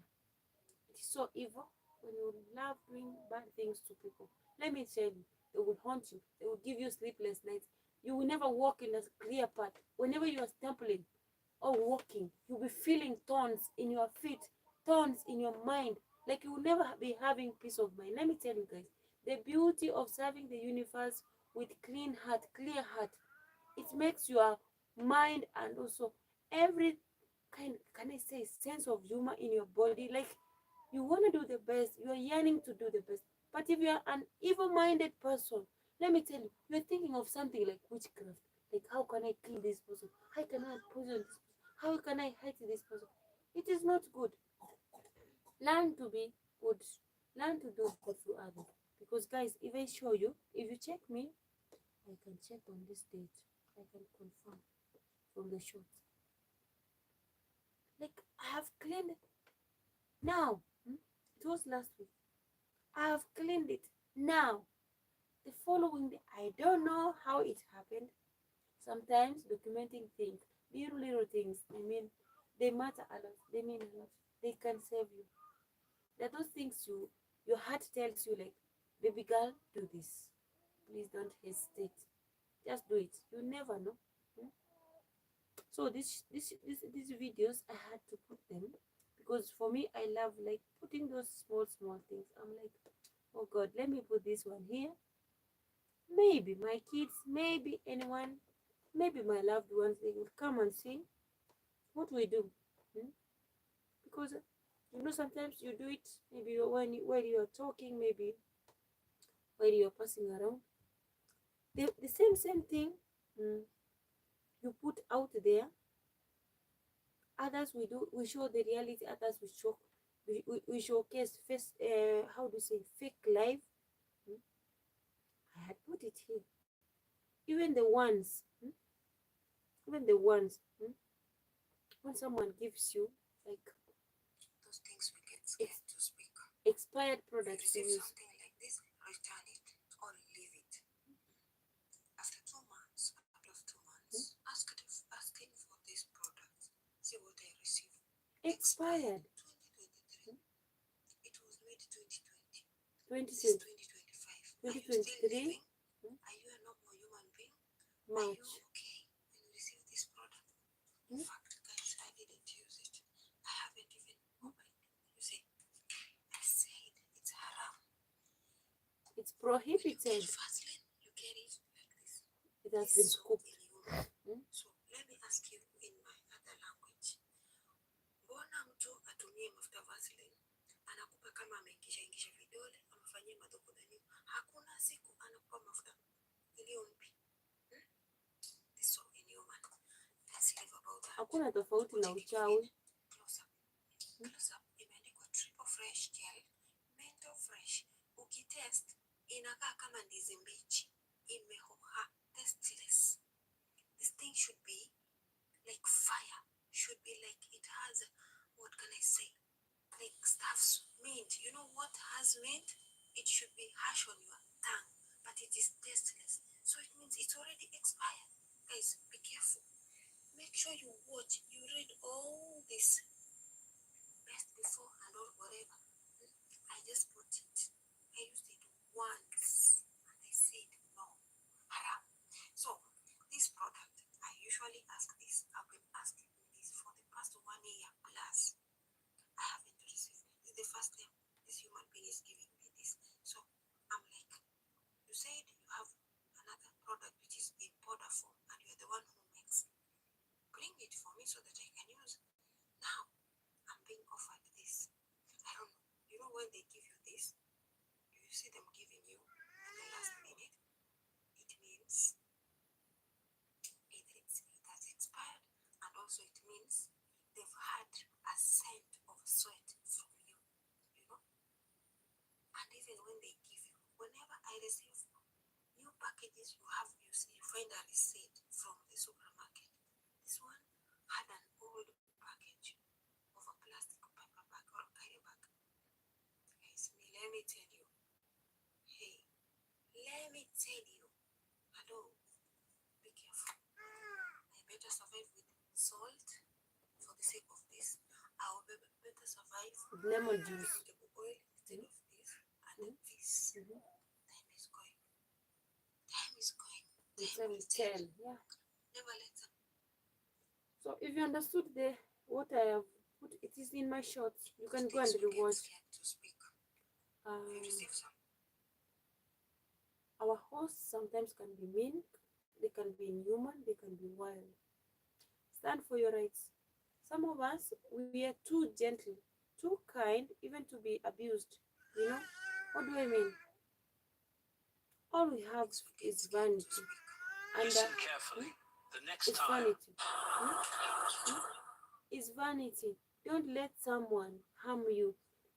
Speaker 1: It is so evil. when you love doing bad things to people, let me tell you, they will haunt you. They will give you sleepless nights. You will never walk in a clear path. Whenever you are stumbling or walking, you'll be feeling thorns in your feet, thorns in your mind. Like you will never be having peace of mind. Let me tell you guys, the beauty of serving the universe with clear heart, it makes your mind and also every kind, can I say, sense of humor in your body. Like you want to do the best, you are yearning to do the best. But if you are an evil-minded person, let me tell you, you're thinking of something like witchcraft. Like how can I kill this person? How can I poison this person? How can I hurt this person? It is not good. Learn to be good. Learn to do good for others. Because guys, if I show you, if you check me, I can check on this date. I can confirm from the shots. Like I have cleaned it now. It was last week. I have cleaned it now. The following day, I don't know how it happened. Sometimes documenting things, little things, I mean, they matter a lot. They mean a lot. They can save you. There are those things your heart tells you like, baby girl, do this. Please don't hesitate. Just do it. You never know. Hmm? So these videos I had to put them because for me I love like putting those small things. I'm like, oh God, let me put this one here. Maybe my kids, maybe anyone, maybe my loved ones, they will come and see what we do. Hmm? Because sometimes you do it maybe while you are talking, maybe while you are passing around. The same thing mm, you put out there. Others we show the reality. Others we showcase face. How do you say fake life? Hmm? I had put it here. Even the ones, even the ones. When someone gives you like those things we get scared to speak. Expired products you receive something like this, return it or leave it. After 2 months, couple of 2 months, asking for this product. See what I receive. Expired. 2023. It was made 2020. 2025. 2023. Are you a normal human being? March. Are you okay when you receive this product? In fact, guys, I didn't use it. I haven't even opened it. You see, I said it's haram. It's prohibited. You Vaseline, you get it like this. It has been scooped. So let me ask you in my other language. Mbona mtu atumie mafuta Vaseline anakupa kama ameingisha vidole amefanyia madhokodhanio, hakuna siku anakupa mafuta iliyo mpya. This so inhuman. Let's live about that. Hakuna tofauti na uchawi. Close up imeandikwa triple fresh gel, mental fresh. Ukitest inakaa kama ndizi mbichi, imehoha, tasteless. This thing should be like fire, should be like it has, what can I say, like stuffs mint. You know what has mint? It should be harsh on your tongue, but it is tasteless, so it means it's already expired. Guys, be careful. Make sure you watch, you read all this best before and all whatever. I just put it. I used it once and I said no, haram. So this product, I usually ask this. I've been asking this for the past 1 year plus. I haven't received. This is the first time this human being is giving me this. So I'm like, you said you have another product which is in powder form and you're the one who makes. Bring it for me so that I can use. Now I'm being offered this. I don't know. You know when they give you this, you see them giving you at the last minute. It means it has expired, and also it means they've had a scent of sweat from you. You know. And even when they give you, whenever I receive new packages, you find a receipt from the supermarket. This one had an old package of a plastic paper bag or carry bag. Guys, let me tell you. Hey, let me tell you. Hello, be careful. I better survive with salt for the sake of this. I'll better survive with lemon juice, vegetable oil instead of this. Time is going. Time will tell. Yeah. Never let them. So if you understood what I have put, it is in my shorts. You can go and rewatch. Our hosts sometimes can be mean, they can be inhuman, they can be wild. Stand for your rights. Some of us, we are too gentle, too kind, even to be abused. You know? What do I mean? All we have is vanity. And it's vanity. It's vanity. Don't let someone harm you.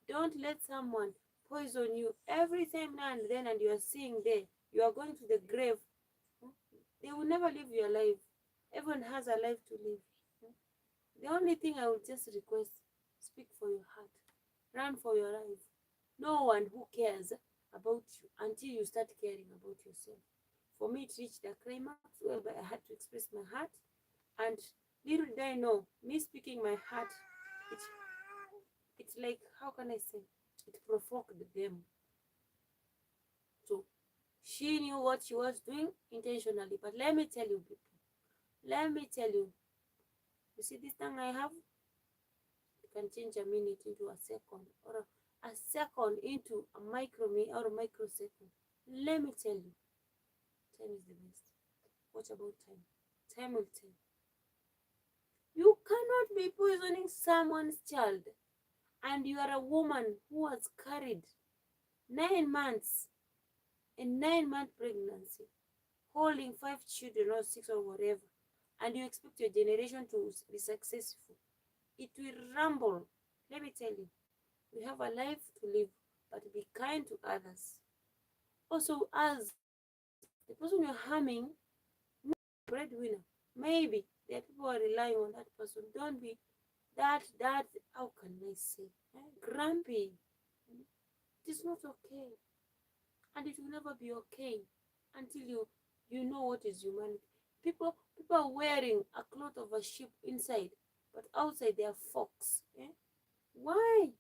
Speaker 1: Don't let someone poison you. Every time now and then, and you are seeing there, you are going to the grave. They will never leave you alive. Everyone has a life to live. The only thing I would just request, speak for your heart. Run for your life. No one who cares about you until you start caring about yourself. For me, it reached a climax whereby I had to express my heart, and little did I know, me speaking my heart, it's like, how can I say, it provoked them. So she knew what she was doing intentionally. But let me tell you, people, let me tell you, you see this thing I have, you can change a minute into a second, or a second into a or a microsecond. Let me tell you, time is the best. What about time? Time will tell. You cannot be poisoning someone's child, and you are a woman who has carried 9 months, a 9-month pregnancy, holding 5 children or 6 or whatever, and you expect your generation to be successful. It will rumble. Let me tell you, we have a life to live, but be kind to others. Also, as the person you're harming, breadwinner, maybe there are people who are relying on that person. Don't be that, how can I say, grumpy. It is not okay, and it will never be okay until you know what is humanity. People are wearing a cloth of a sheep inside, but outside they are fox. Why?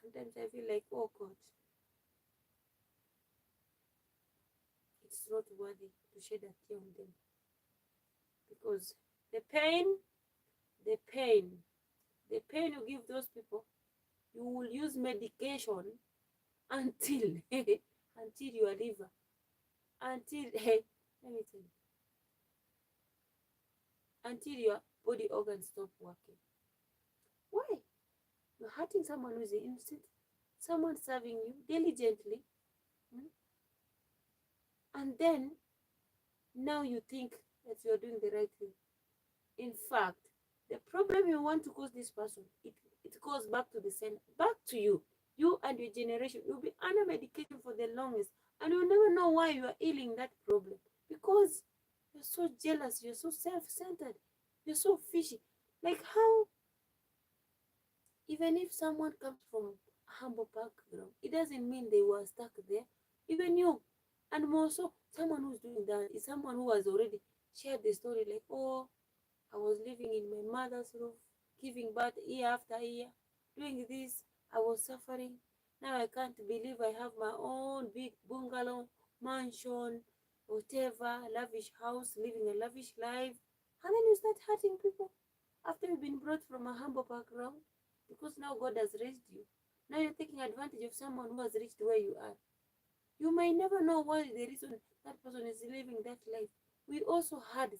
Speaker 1: Sometimes I feel like, oh God, it's not worthy to shed a tear on them, because the pain you give those people, you will use medication until until your liver, until let me tell you, until your body organs stop working. Why? You're hurting someone who is innocent, someone serving you diligently, and then now you think that you're doing the right thing. In fact, the problem you want to cause this person, it goes back to the center, back to you. You and your generation, you'll be under medication for the longest, and you'll never know why you are ailing that problem, because you're so jealous, you're so self-centered, you're so fishy. Like, how, even if someone comes from a humble background, it doesn't mean they were stuck there. Even you, and more so, someone who's doing that is someone who has already shared the story, like, oh, I was living in my mother's roof, giving birth year after year, doing this, I was suffering. Now I can't believe I have my own big bungalow, mansion, whatever, lavish house, living a lavish life. And then you start hurting people after you've been brought from a humble background, because now God has raised you. Now you're taking advantage of someone who has reached where you are. You may never know why the reason that person is living that life. We also had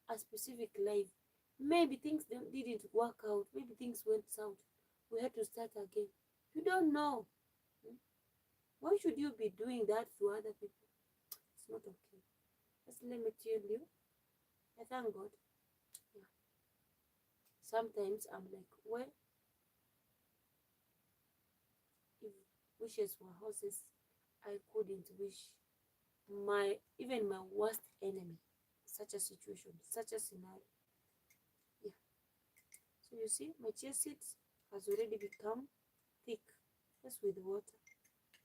Speaker 1: a specific life. Maybe things didn't work out. Maybe things went south. We had to start again. You don't know. Why should you be doing that to other people? It's not okay. Just let me tell you, I thank God. Yeah. Sometimes I'm like, well, if wishes were horses, I couldn't wish even my worst enemy such a situation, such a scenario. Yeah. So you see, my chia seeds has already become thick, just with water.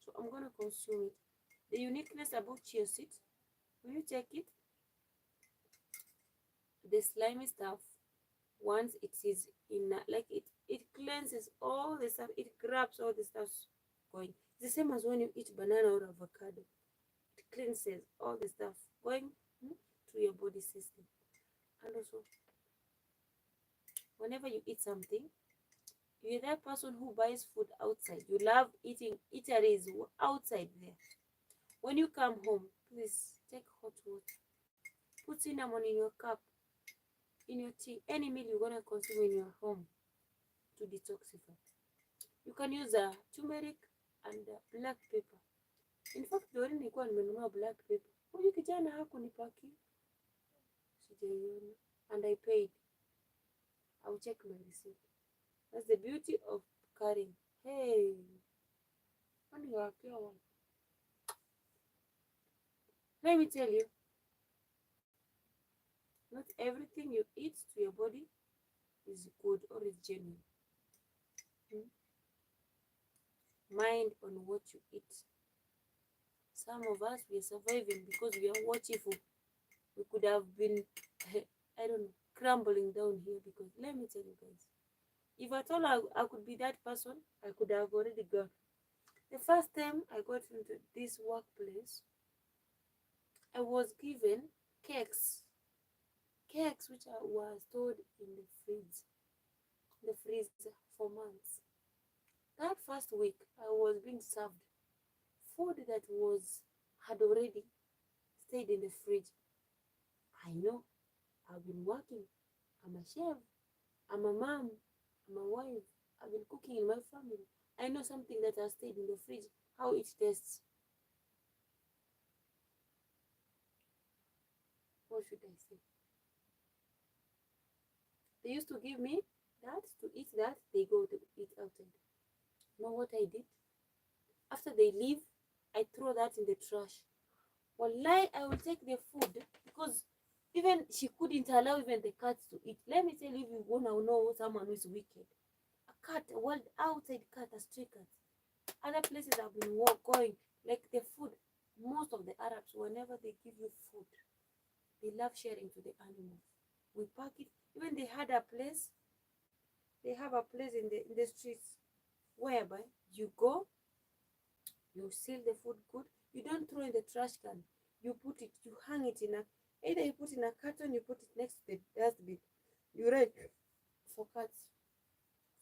Speaker 1: So I'm gonna consume it. The uniqueness about chia seeds, when you take it, the slimy stuff, once it is in, like, it cleanses all the stuff, it grabs all the stuff going. It's the same as when you eat banana or avocado. It cleanses all the stuff going to your body system. And also, whenever you eat something, you're that person who buys food outside. You love eating eateries outside there. When you come home, please take hot water. Put cinnamon in your cup, in your tea, any meal you're gonna consume in your home to detoxify. You can use turmeric and black pepper. In fact, Doreen nilikuwa nimenunua black pepper. Huyu kijana hakunipaki. Sijaiona. And I paid. I'll check my receipt. That's the beauty of carrying. Hey. Let me tell you, not everything you eat to your body is good or is genuine. Mind on what you eat. Some of us, we are surviving because we are watchful. We could have been, I don't know, crumbling down here because let me tell you guys, if at all I could be that person, I could have already gone. The first time I got into this workplace, I was given cakes which were stored in the freezer for months. That first week, I was being served food that had already stayed in the fridge. I know, I've been working. I'm a chef. I'm a mom. I'm a wife. I've been cooking in my family. I know something that has stayed in the fridge, how it tastes. What should I say? They used to give me that to eat that, they go to eat outside. You know what I did? After they leave, I throw that in the trash. Wallahi, I will take the food because even she couldn't allow even the cats to eat. Let me tell you, if you wanna know someone who is wicked, a cat, a wild outside cat, a stray cat. Other places I've been going, like the food. Most of the Arabs, whenever they give you food, they love sharing to the animals. We pack it. Even they had a place. They have a place in the streets whereby you go, you seal the food good. You don't throw in the trash can. You put it, you hang it in either you put in a carton, you put it next to the dustbin. You write for cats,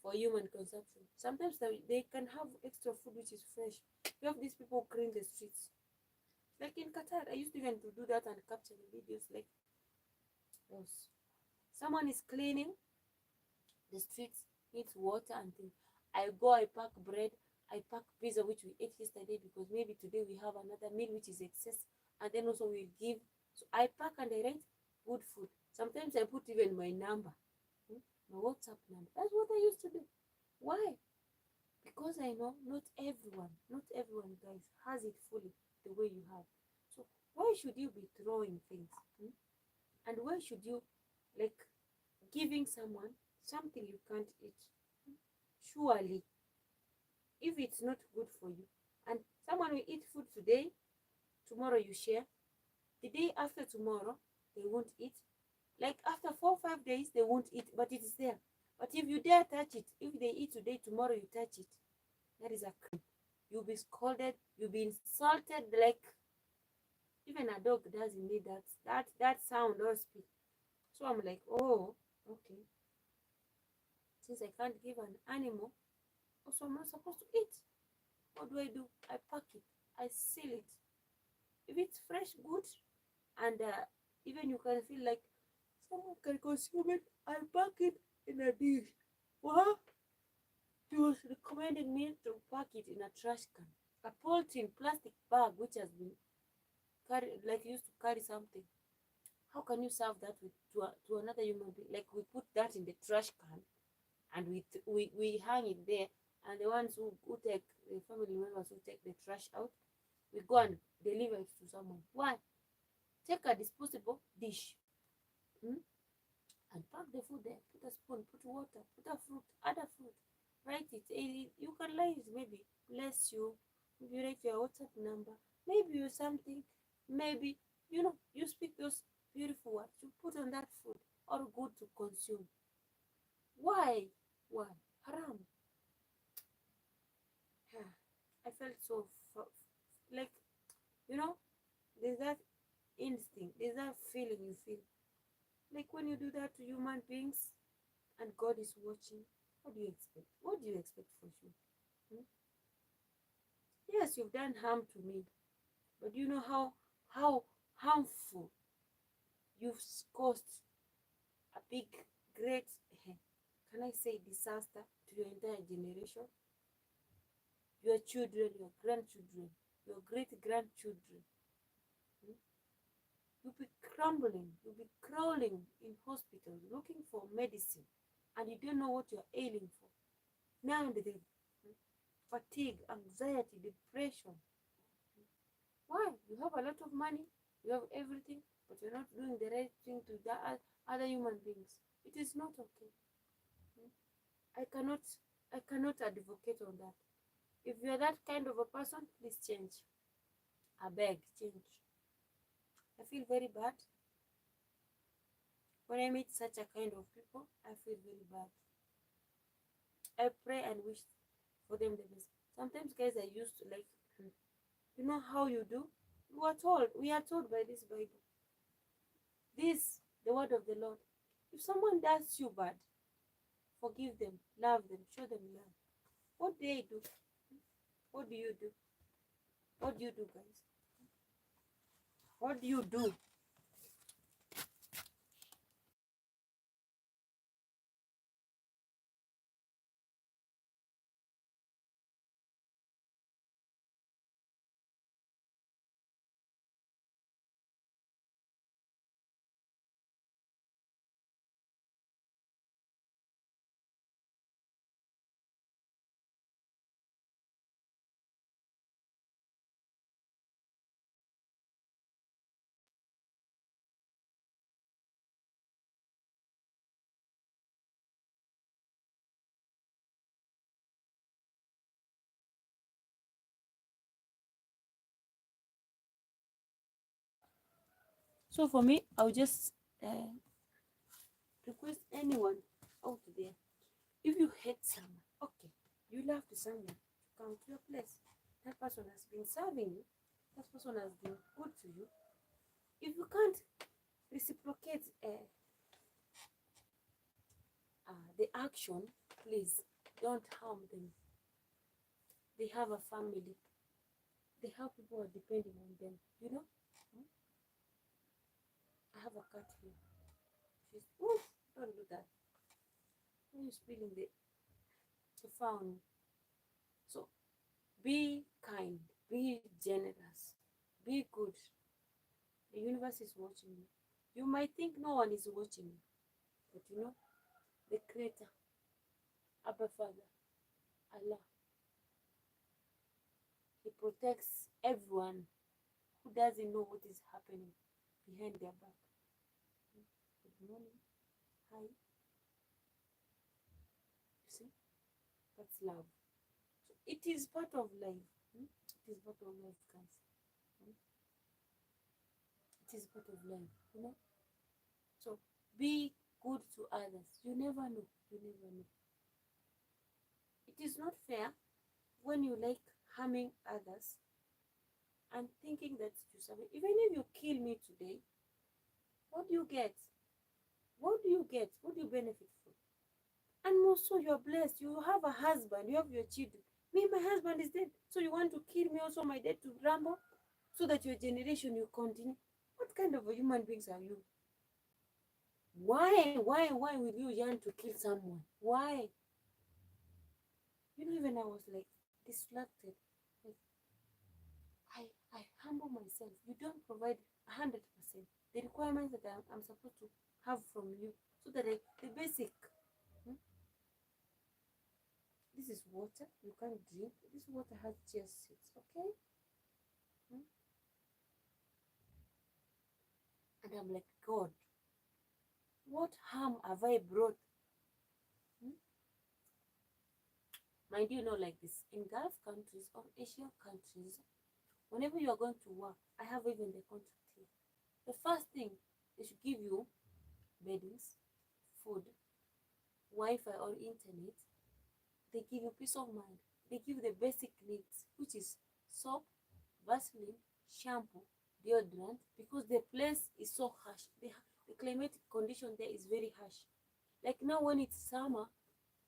Speaker 1: for human consumption. Sometimes they can have extra food which is fresh. You have these people who clean the streets. Like in Qatar, I used even to do that and capture the videos. Like, yes, someone is cleaning the streets, needs water and things. I go, I pack bread, I pack pizza which we ate yesterday because maybe today we have another meal which is excess, and then also we'll give. So I pack and I write good food. Sometimes I put even my number, my WhatsApp number. That's what I used to do. Why? Because I know not everyone, guys, has it fully the way you have. So why should you be throwing things? And why should you like giving someone something you can't eat? Surely, if it's not good for you, and someone will eat food today, tomorrow you share, the day after tomorrow they won't eat. Like after 4 or 5 days they won't eat, but it is there. But if you dare touch it, if they eat today, tomorrow you touch it, that is a crime. You'll be scolded, you'll be insulted. Like even a dog doesn't need that sound or speak. So I'm like, oh, okay. Since I can't give an animal, also I'm not supposed to eat. What do? I pack it, I seal it. If it's fresh, good, and even you can feel like someone can consume it, I pack it in a dish. What? He was recommending me to pack it in a trash can, a polythene plastic bag which has been carried, like used to carry something. How can you serve that to another human being? Like we put that in the trash can and we hang it there, and the ones who take, the family members who take the trash out, we go and deliver it to someone. Why? Take a disposable dish and pack the food there. Put a spoon, put water, put a fruit, add a fruit. Write it. You can write it, maybe bless you. Maybe write your WhatsApp number. Maybe you something. Maybe you speak those beautiful words you put on that food, or good to consume. Why? Haram. I felt so like, you know, there's that instinct, there's that feeling you feel. Like when you do that to human beings and God is watching, what do you expect? What do you expect for sure? Hmm? Yes, you've done harm to me, but you know how harmful you've caused a big, great, can I say disaster to your entire generation, your children, your grandchildren, your great grandchildren. Hmm? You'll be crumbling, you'll be crawling in hospitals looking for medicine, and you don't know what you're ailing for. Now and then, fatigue, anxiety, depression. Why? You have a lot of money, you have everything, but you're not doing the right thing to the other human beings. It is not okay. I cannot I cannot advocate on that. If you're that kind of a person, please change. I beg, change. I feel very bad when I meet such a kind of people. I feel very bad. I pray and wish for them the best. Sometimes, guys, I used to like, you know how you do. We are told by this Bible, this the word of the Lord. If someone does you bad, forgive them, love them, show them love. What do they do? What do you do? What do you do, guys? What do you do? So for me, I'll just request anyone out there. If you hate someone, okay, you love someone to come to your place. That person has been serving you. That person has been good to you. If you can't reciprocate the action, please don't harm them. They have a family. They have people who are depending on them. You know, hmm? I have a cat here. She's oof, don't do that. When you're spilling the fountain. So be kind, be generous, be good. The universe is watching you. You might think no one is watching you, but you know, the Creator, Abba Father, Allah, He protects everyone who doesn't know what is happening behind their back. Good morning. Hi. You see? That's love. So it is part of life. It is part of life, guys. It is part of life, you know. So be good to others. You never know. You never know. It is not fair when you like harming others and thinking that you survive. Even if you kill me today, what do you get? What do you get? What do you benefit from? And also, you're blessed. You have a husband. You have your children. Me, my husband is dead. So you want to kill me also, my dead, to ramble, so that your generation will continue? What kind of a human beings are you? Why will you yearn to kill someone? Why? You know, even I was like distracted. Like, I humble myself. You don't provide 100% the requirements that I'm supposed to have from you, so that the basic. Hmm? This is water. You can't drink. This water has just seeds. Okay. Hmm? And I'm like, God, what harm have I brought? Hmm? Mind you, know, like this in Gulf countries or Asian countries, whenever you are going to work, I have even the contract here. The first thing they should give you beddings, food, Wi-Fi or internet. They give you peace of mind. they give the basic needs, which is soap, Vaseline, shampoo, deodorant, because the place is so harsh. The climatic condition there is very harsh. Like now when it's summer,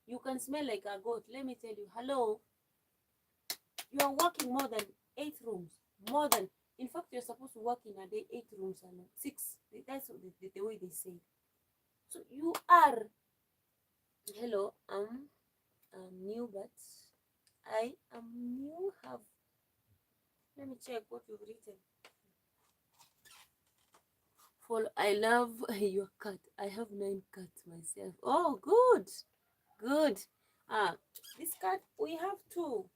Speaker 1: you can smell like a goat. Let me tell you, hello, you are working more than 8 rooms. More than, in fact, you're supposed to work in a day 8 rooms and six. That's what the way they say. So you are, hello, I'm new, but I am new. Have, let me check what you've written. For I love your cat. I have 9 cats myself. Oh, good, good. Ah, this cat we have 2.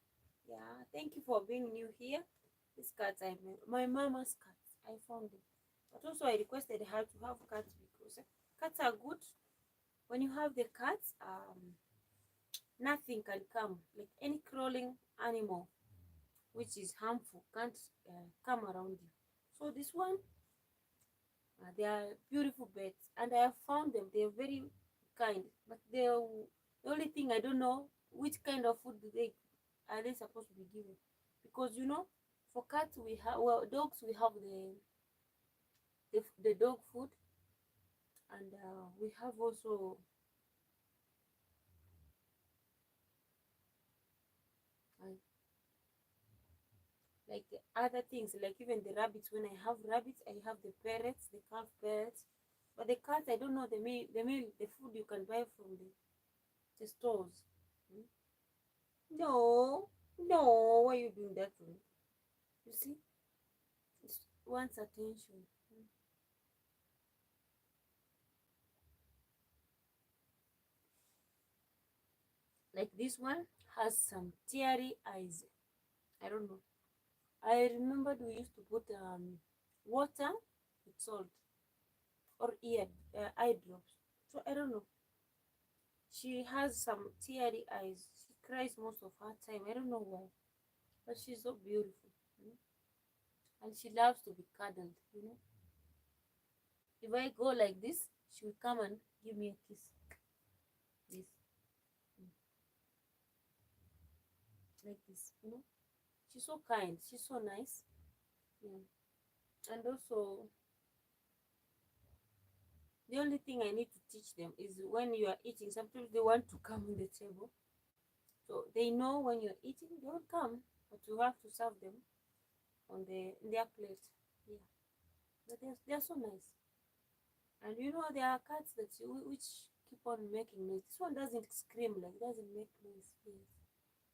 Speaker 1: Yeah, thank you for being new here. This cat I made, my mama's cat. I found it, but also I requested her to have cats because cats are good. When you have the cats, nothing can come, like any crawling animal which is harmful can't come around you. So this one, they are beautiful birds, and I have found them. They are very kind, but the only thing I don't know which kind of food do they are they supposed to be given, because for cats we have, well, dogs we have the dog food, and we have also uh, like the other things, like even the rabbits. When I have rabbits, I have the parrots, the calf parrots. But the cats, I don't know the food you can buy from the stores. Hmm? No, no, why are you doing that to me? You see, it wants attention. Hmm. Like this one has some teary eyes. I don't know. I remembered we used to put water with salt or eye drops. So I don't know. She has some teary eyes. She cries most of her time. I don't know why, but she's so beautiful. Mm. And she loves to be cuddled. If I go like this, she will come and give me a kiss. This, mm, like this. She's so kind. She's so nice. Yeah. And also, the only thing I need to teach them is when you are eating, sometimes they want to come on the table. So they know when you're eating, they will come, but you have to serve them on in their plate. Yeah. But they're so nice. And there are cats which keep on making noise. This one doesn't scream, like doesn't make noise. Yes.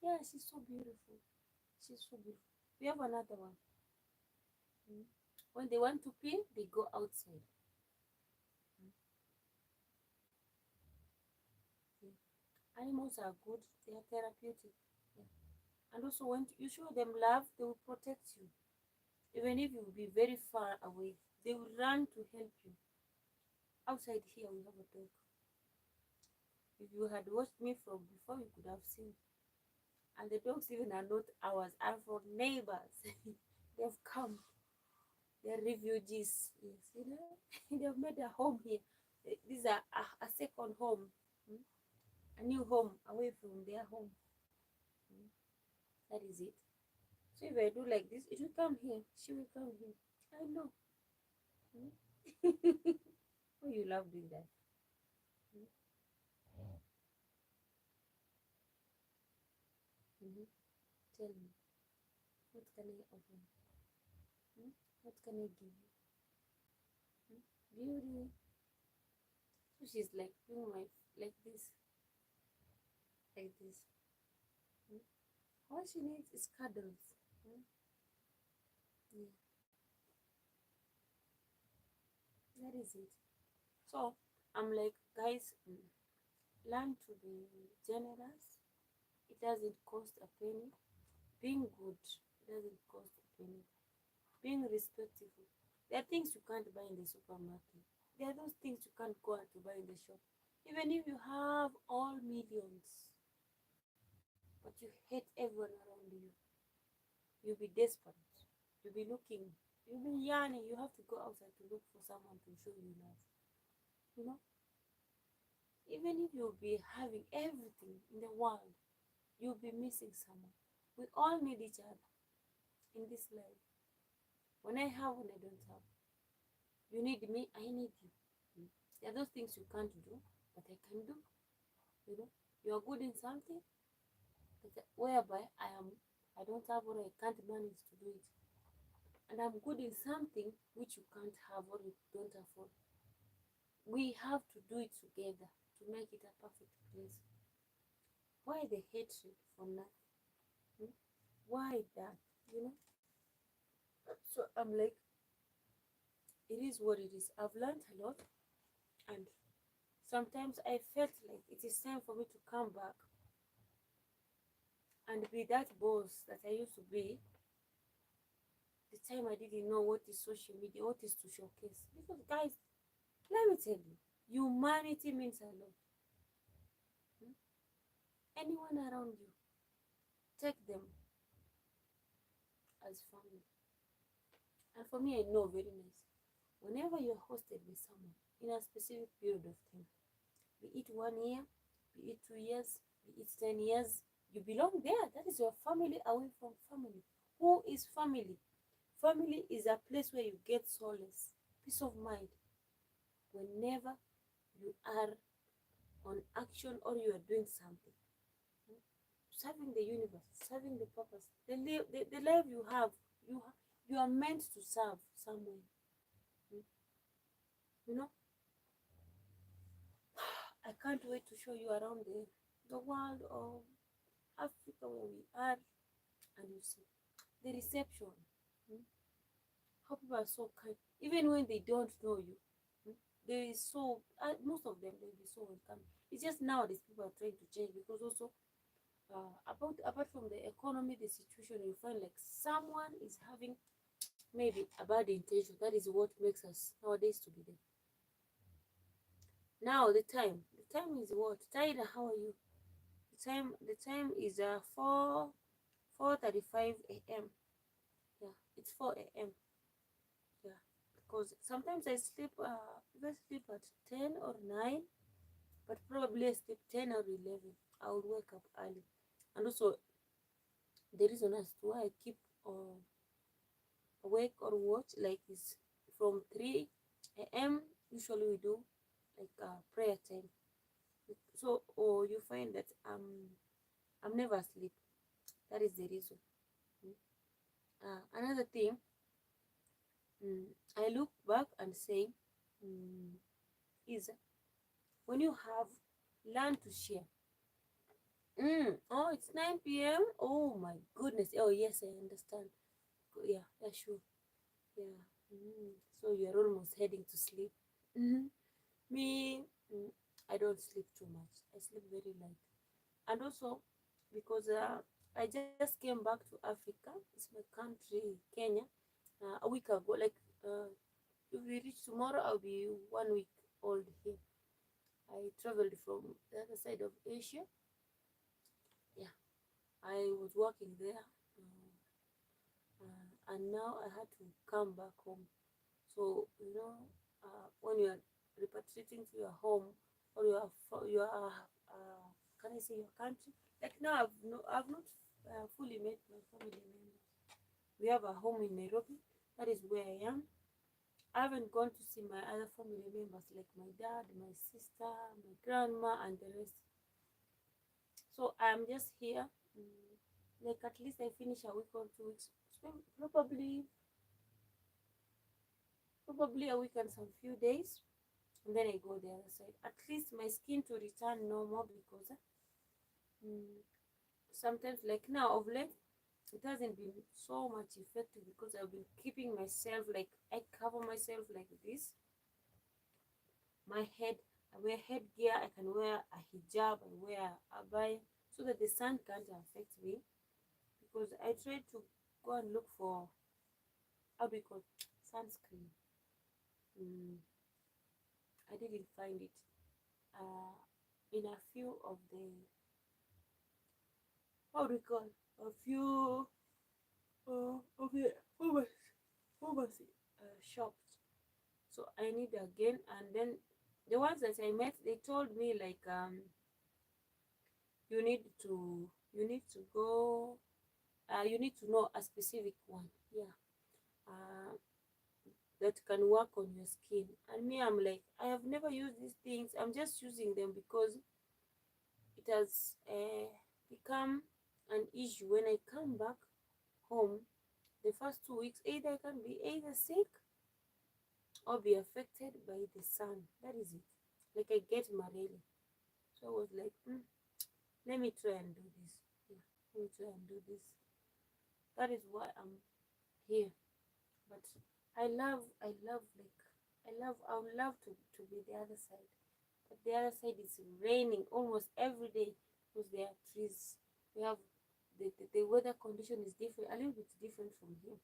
Speaker 1: Yeah, she's so beautiful. She's so beautiful. We have another one. Mm. When they want to pee, they go outside. Mm. Yeah. Animals are good. They are therapeutic. Yeah. And also, when you show them love, they will protect you. Even if you will be very far away, they will run to help you. Outside here, we have a dog. If you had watched me from before, you could have seen. And the dogs even are not ours, are for neighbors. They've come. They're refugees. Yes. They've made a home here. These are a second home. Mm. A new home away from their home. Mm. That is it. So if I do like this, it will come here. She will come here. I know. Mm. Oh, you love doing that. Mm. Mhm. Tell me, what can I offer? Mm? What can I give you? Mm? Beauty. So she's like doing my like this, like this. Mm? All she needs is cuddles. Mm? Yeah, that is it. So I'm like, guys, learn to be generous. It doesn't cost a penny. Being good doesn't cost a penny. Being respectful. There are things you can't buy in the supermarket. There are those things you can't go out to buy in the shop. Even if you have all millions, but you hate everyone around you, you'll be desperate. You'll be looking. You'll be yearning. You have to go outside to look for someone to show you love. You know, even if you'll be having everything in the world, you'll be missing someone. We all need each other in this life. When I have, when I don't have. You need me, I need you. Mm. There are those things you can't do, but I can do. You know, you are good in something, but whereby I don't have or I can't manage to do it. And I'm good in something which you can't have or you don't afford. We have to do it together to make it a perfect place. Why the hatred for nothing? Hmm? Why that? You know? So I'm like, it is what it is. I've learned a lot, and sometimes I felt like it is time for me to come back and be that boss that I used to be the time I didn't know what is social media, what is to showcase. Because guys, let me tell you, humanity means a lot. Hmm? Anyone around you, take them as family. And for me, I know very nice. Whenever you're hosted with someone in a specific period of time, be it 1 year, be it 2 years, be it 10 years, you belong there. That is your family away from family. Who is family? Family is a place where you get solace, peace of mind. Whenever you are on action or you are doing something, hmm, serving the universe, serving the purpose, the life you have, you are meant to serve someone. Hmm. You know, I can't wait to show you around the world of Africa where we are, and you see the reception. Hmm, how people are so kind, even when they don't know you. Hmm, they is so most of them they'll be so welcoming. It's just nowadays people are trying to change because also about apart from the economy, the situation, you find like someone is having maybe a bad intention. That is what makes us nowadays to be there. Now the time is what? Taida, how are you? The time is 4:35 a.m. Yeah, it's 4 a.m. Yeah, because sometimes I sleep if I sleep at 10 or 9, but probably I sleep 10 or 11. I will wake up early, and also the reason as to why I keep awake or watch like is from 3 a.m. Usually we do like prayer time. So or you find that I'm never asleep. That is the reason. Mm. Another thing, mm, I look back and say, mm, is when you have learned to share. Oh, it's 9 p.m. Oh my goodness. Oh yes, I understand. Yeah, yeah, sure. Yeah. So you're almost heading to sleep. Mhm. Me, I don't sleep too much. I sleep very light. And also because I just came back to Africa. It's my country, Kenya, a week ago. Like if we reach tomorrow, I'll be 1 week old here. I traveled from the other side of Asia. Yeah, I was working there, and now I had to come back home. So when you are repatriating to your home or can I say your country? Like now, I've not fully met my family members. We have a home in Nairobi. That is where I am. I haven't gone to see my other family members like my dad, my sister, my grandma, and the rest. So I'm just here. Like at least I finish a week or 2 weeks. Probably a week and some few days, and then I go the other side. At least my skin to return normal because mm, sometimes like now of late it hasn't been so much effective because I've been keeping myself like I cover myself like this. My head, I wear headgear, I can wear a hijab, I wear a abaya so that the sun can't affect me because I try to go and look for how do you call it? Sunscreen. Mm, I didn't find it. Uh, in a few of the how do you call a few of the pharmacy shops. So I need again, and then the ones that I met, they told me like you need to you need to go, you need to know a specific one, yeah, that can work on your skin. And me, I'm like, I have never used these things. I'm just using them because it has become an issue. When I come back home, the first 2 weeks, either I can be either sick or be affected by the sun. That is it. Like I get malaria. So I was like, let me try and do this. Yeah, let me try and do this. That is why I'm here. But I would love to be the other side. But the other side is raining almost every day because there are trees. We have the weather condition is different, a little bit different from here.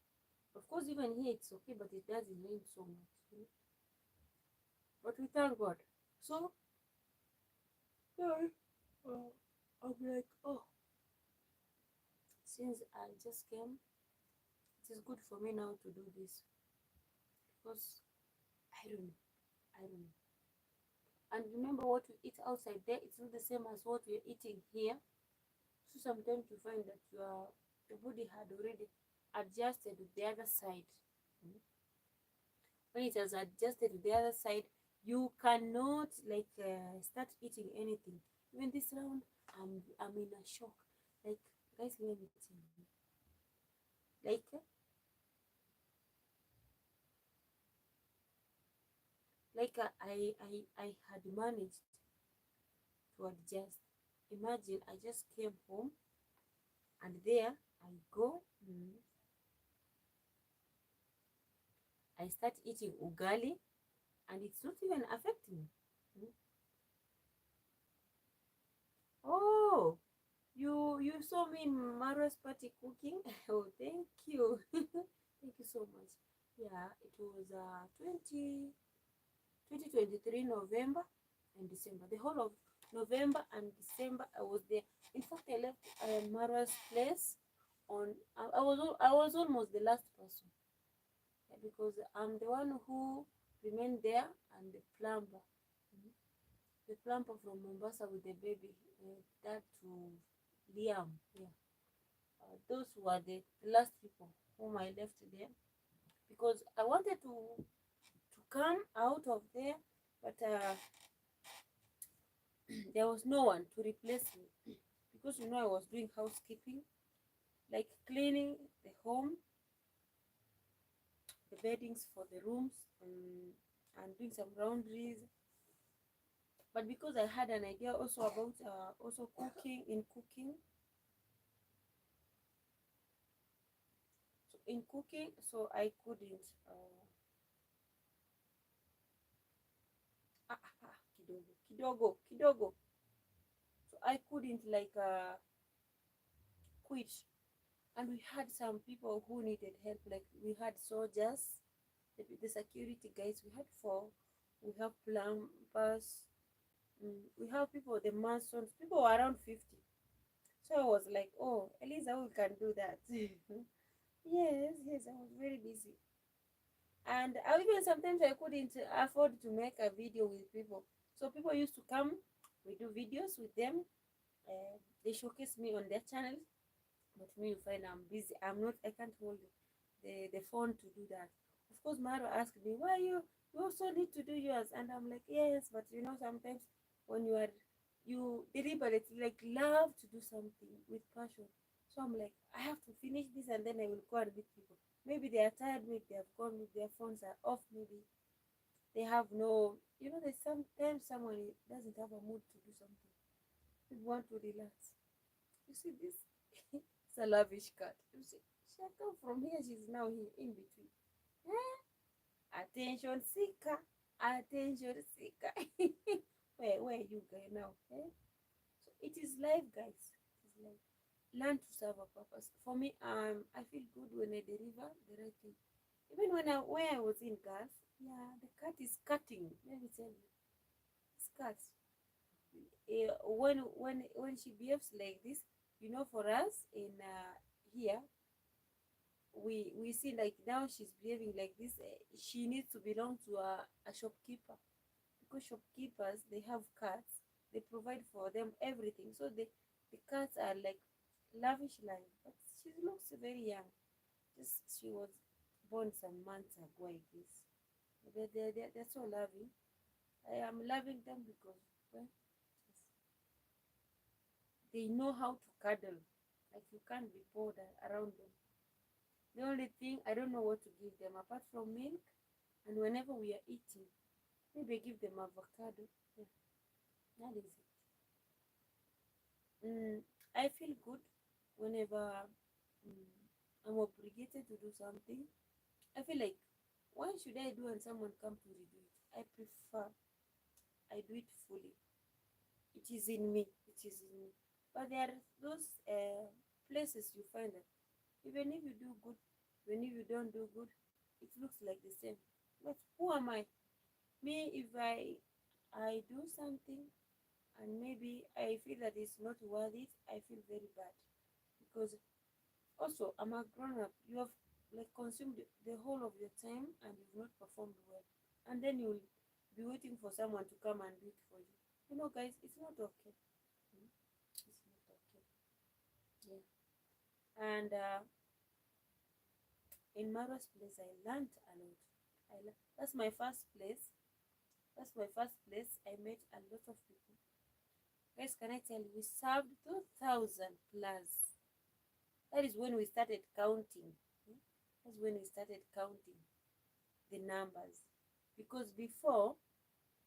Speaker 1: Of course, even here it's okay, but it doesn't rain so much. But we thank God. So, yeah, I'm like, oh, since I just came, it is good for me now to do this because I don't know, I don't know. And remember, what we eat outside there, it's not the same as what we're eating here. So sometimes you find that your body had already adjusted to the other side. Mm. When it has adjusted to the other side, you cannot like start eating anything. Even this round, I'm in a shock. Like, guys, let me tell you. Like, I had managed to adjust. Imagine I just came home and there I go. I start eating ugali and it's not even affecting me. Mm. Oh, you saw me in Mara's party cooking. Oh, thank you. Thank you so much. Yeah, it was 2023 November and December. The whole of November and December I was there. In fact, I left Mara's place on I was almost the last person. Yeah, because I'm the one who remained there and the plumber. Mhm. The plumber from Mombasa with the baby, that to Liam. Yeah, those were the last people whom I left there because I wanted to come out of there, but there was no one to replace me because I was doing housekeeping, like cleaning the home, the beddings for the rooms, and doing some laundries. But because I had an idea also about also cooking, so I couldn't. Kidogo. So I couldn't like quit. And we had some people who needed help. Like we had soldiers, the security guys. We had four. We have plumbers. We have people, the masons. People were around 50. So I was like, oh, Eliza, we can do that. Yes, I was very busy. And I even sometimes I couldn't afford to make a video with people. So people used to come, we do videos with them. They showcase me on their channels. But me, you find I'm busy. I can't hold the phone to do that. Of course, Maro asked me, why you also need to do yours? And I'm like, yes, but sometimes when you deliberately like love to do something with passion. So I'm like, I have to finish this and then I will go and meet people. Maybe they are tired, maybe they have gone, maybe their phones are off, maybe they have no, there's sometimes someone doesn't have a mood to do something. They want to relax. You see this? It's a lavish cat. You see, she come from here, she's now here in between. Eh? Attention seeker. Attention seeker. Where you guys now? Eh? So it is life, guys. It is life. Learn to serve a purpose. For me, I feel good when I deliver the right thing. Even when I was in gas, yeah, the cat is cutting. Let me tell you, it's cat. When she behaves like this, for us in here, we see like now she's behaving like this. She needs to belong to a shopkeeper because shopkeepers they have cats. They provide for them everything, so the cats are like lavish life, but she looks very young. Just she was born some months ago, I guess. They're so loving. I am loving them because, well, they know how to cuddle. Like you can't be bored around them. The only thing I don't know what to give them apart from milk, and whenever we are eating, maybe I give them avocado. Yeah, that is it. I feel good whenever I'm obligated to do something. I feel like, why should I do and someone come to redo it? I prefer I do it fully. It is in me. It is in me. But there are those places you find that even if you do good, even if you don't do good, it looks like the same. But who am I? Me, if I do something and maybe I feel that it's not worth it, I feel very bad because also I'm a grown up. You have like consumed the whole of your time and you've not performed well, and then you'll be waiting for someone to come and do it for you. You know, guys, it's not okay. It's not okay. Yeah. And in Marwa's place, I learned a lot. That's my first place. That's my first place. I met a lot of people. Guys, can I tell you, we served 2,000 plus. That is when we started counting. That's when we started counting the numbers. Because before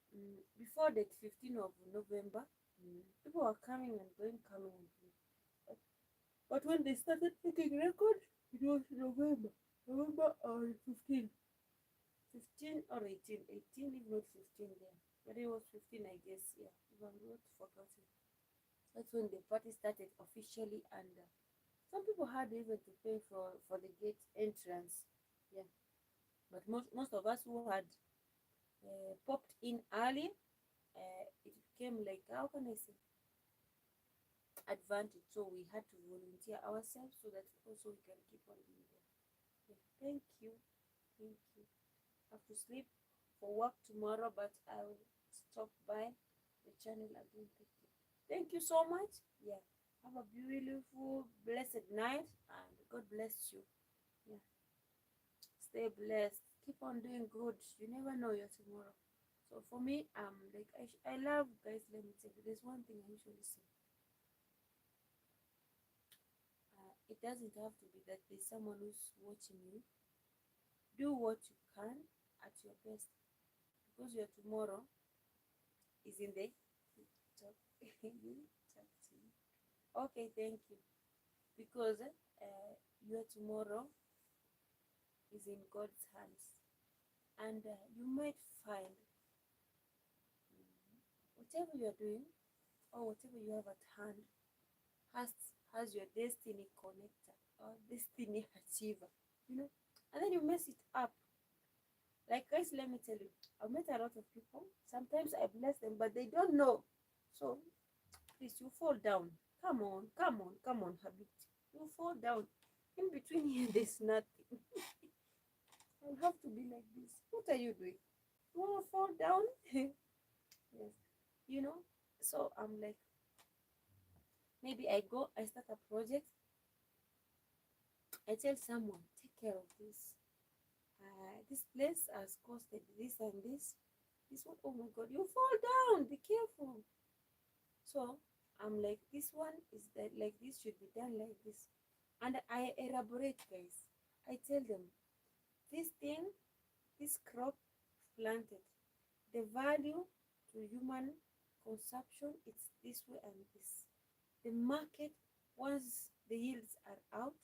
Speaker 1: the 15th of November, people were coming and going, coming and going. But when they started taking records, it was November or 15. 15 or 18, 18 if not 15 then. But it was 15, I guess, yeah, if I'm not forgotten. That's when the party started officially, and some people had even to pay for the gate entrance. Yeah, but most of us who had popped in early, it became like, how can I say, advantage. So we had to volunteer ourselves so that also we can keep on being there. Yeah, thank you, thank you. I have to sleep for work tomorrow, but I'll stop by the channel again. Thank you so much. Yeah, have a beautiful, blessed night, and God bless you. Yeah, stay blessed. Keep on doing good. You never know your tomorrow. So for me, like I love, guys. Let me tell you, there's one thing I usually say. It doesn't have to be that there's someone who's watching you. Do what you can at your best, because your tomorrow is in the talk. Talk to you. Okay, thank you. Because your tomorrow is in God's hands, and you might find whatever you're doing or whatever you have at hand has has your destiny connector or destiny achiever, you know, and then you mess it up. Like, guys, let me tell you, I've met a lot of people. Sometimes I bless them, but they don't know. So please, you fall down. Come on, come on, come on, Habib. You fall down. In between here, there's nothing. I'll have to be like this. What are you doing? You wanna fall down? Yes. You know? So I'm like, maybe I start a project, I tell someone, take care of this. This place has costed this and this. This one, oh my god, you fall down, be careful. So I'm like, this one is that like this should be done like this. And I elaborate, guys. I tell them, this thing, this crop planted, the value to human consumption, it's this way and this. The market, once the yields are out,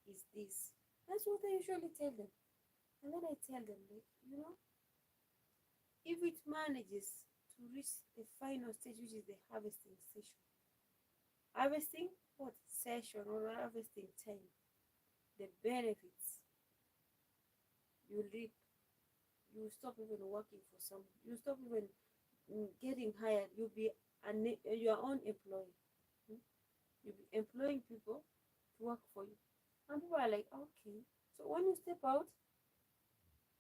Speaker 1: is this. That's what I usually tell them. And then I tell them, like, you know, if it manages to reach the final stage, which is the harvesting session, harvesting what session or harvesting time, the benefits you reap, you stop even working for someone, you stop even getting hired, you'll be your own employee. Hmm? You'll be employing people to work for you. And people are like, okay. So when you step out,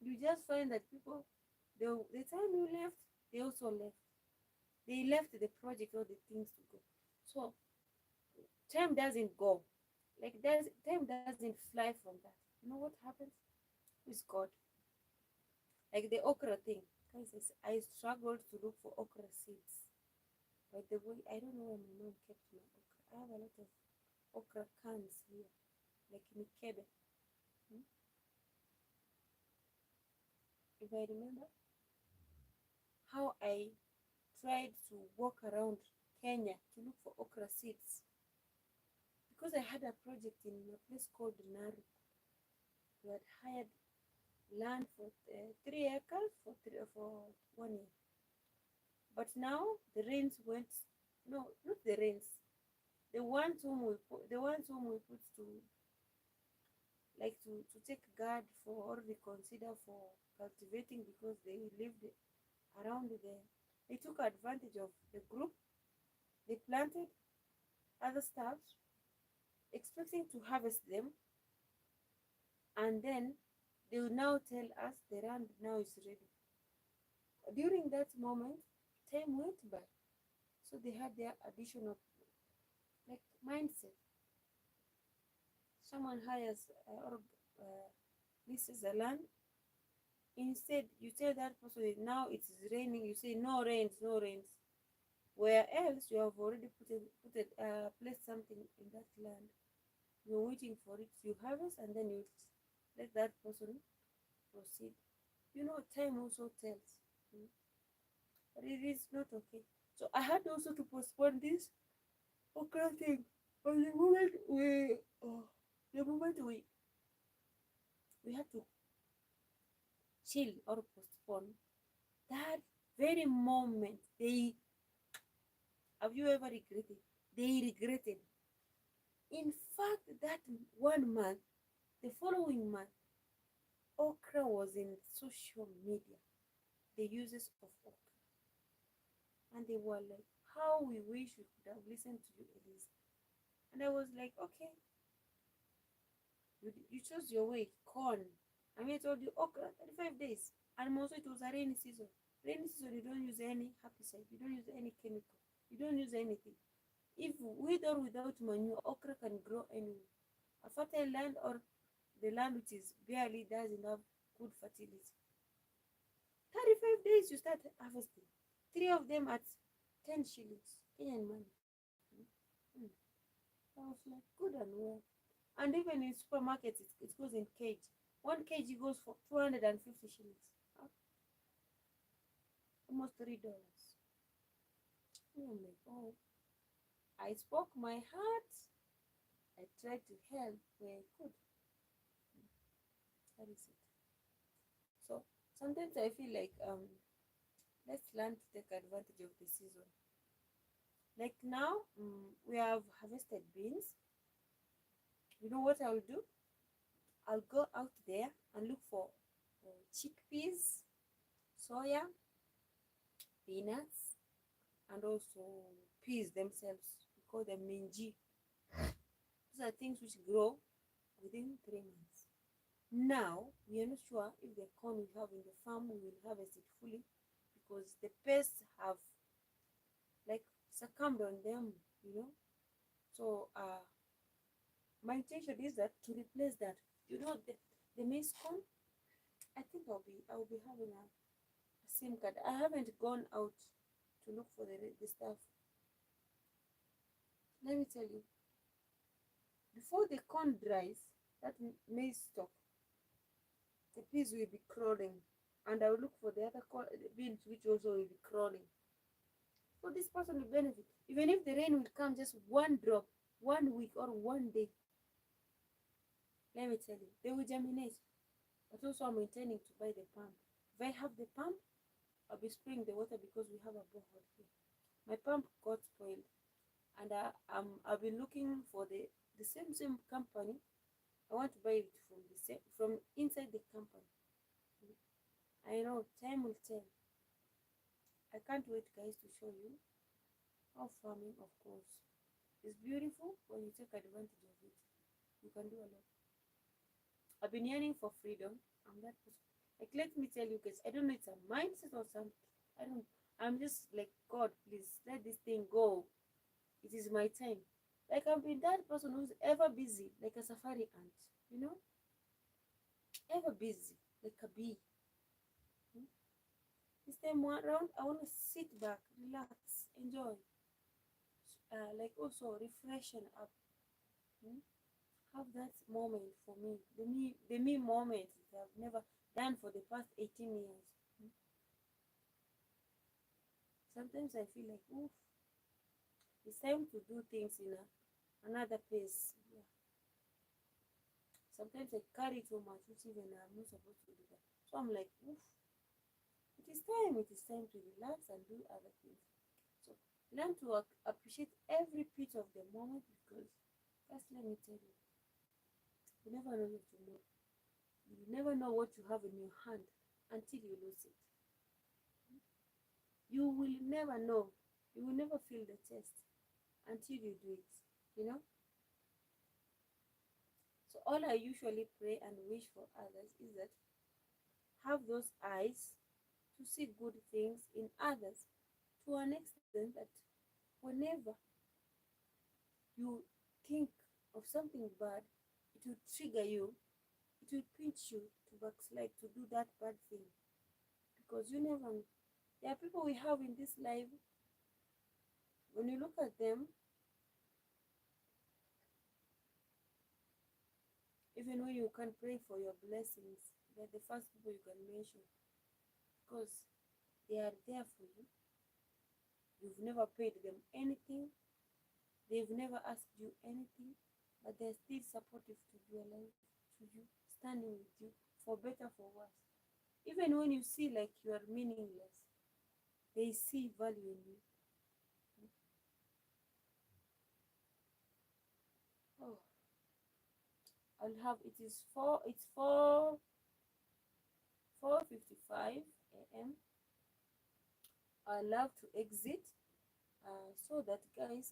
Speaker 1: you just find that people, the time you left, they also left. They left the project or the things to go. So time doesn't go. Like time doesn't fly from that. You know what happens with God? Like the okra thing. Guys, I struggled to look for okra seeds. By the way, I don't know where my mom kept my okra. I have a lot of okra cans here, like mikebe. Hmm? If I remember how I tried to walk around Kenya to look for okra seeds because I had a project in a place called Naru. We had hired land for 3 acres for 1 year. But now the rains went. No, not the rains. The ones whom we put to like to take guard for or reconsider for cultivating because they lived around there. They took advantage of the group. They planted other stuff, expecting to harvest them, and then they will now tell us the land now is ready. During that moment, time went by, so they had their additional like mindset. Someone hires or leases a land. Instead, you tell that person now it is raining. You say no rains, no rains. Where else you have already placed something in that land. You're waiting for it. You harvest and then you let that person proceed. You know, time also tells. But it is not okay. So I had also to postpone this okra thing. But the moment we had to chill or postpone, that very moment they have you ever regretted? They regretted. In fact, that 1 month, the following month, okra was in social media, the uses of okra. And they were like, how we wish we could have listened to you, Elise. And I was like, okay, you chose your way, corn. I mean, I told you okra, 35 days. And also it was a rainy season. Rainy season, you don't use any herbicide, you don't use any chemical, you don't use anything. If with or without manure, okra can grow anywhere. A fertile land or the land which is barely doesn't have good fertility. 35 days you start harvesting. Three of them at 10 shillings, Kenyan money. Mm. I was like, good and well. And even in supermarkets, it goes in kg. 1 kg goes for 250 shillings. Almost $3. I'm like, oh, I spoke my heart. I tried to help where I could. That is it. So sometimes I feel like let's learn to take advantage of the season. Like now, we have harvested beans. You know what I'll do? I'll go out there and look for chickpeas, soya, peanuts, and also peas themselves. We call them minji. These are things which grow within 3 months. Now, we are not sure if the corn we have in the farm we will harvest it fully because the pests have like succumbed on them, you know. So my intention is that to replace that, you know, the maize corn. I think I'll be having a SIM card. I haven't gone out to look for the stuff. Let me tell you, before the corn dries, that maize stalk, the peas will be crawling, and I will look for the other beans which also will be crawling. So this person will benefit. Even if the rain will come just one drop, 1 week or one day, let me tell you, they will germinate. But also I'm intending to buy the pump. If I have the pump, I'll be spraying the water because we have a borehole here. My pump got spoiled, and I've been looking for the same company. I want to buy it from inside the company. I know time will tell. I can't wait, guys, to show you how farming, of course, is beautiful when you take advantage of it. You can do a lot. I've been yearning for freedom. I'm that person. Like, let me tell you guys, I don't know it's a mindset or something. I don't. I'm just like, God, please let this thing go. It is my time. Like I've been that person who's ever busy, like a safari ant, you know, ever busy, like a bee. Hmm? This time around, I want to sit back, relax, enjoy, like also refreshen up. Hmm? Have that moment for me, the me moment that I've never done for the past 18 years. Hmm? Sometimes I feel like, oof, it's time to do things in another pace. Yeah. Sometimes I carry too much, which even I'm not supposed to do that. So I'm like, oof, it is time to relax and do other things. So learn to appreciate every bit of the moment because, first, let me tell you, you never know your tomorrow. You never know what you have in your hand until you lose it. You will never know. You will never feel the test until you do it. You know? So all I usually pray and wish for others is that have those eyes to see good things in others to an extent that whenever you think of something bad, it will trigger you, it will pinch you to backslide to do that bad thing. Because you never know. There are people we have in this life, when you look at them, even when you can pray for your blessings, they're the first people you can mention because they are there for you. You've never paid them anything, they've never asked you anything, but they're still supportive to your life, to you, standing with you for better, for worse. Even when you see like you are meaningless, they see value in you. Oh, I'll have it is four. It's 4:55 a.m. I love to exit, so that guys,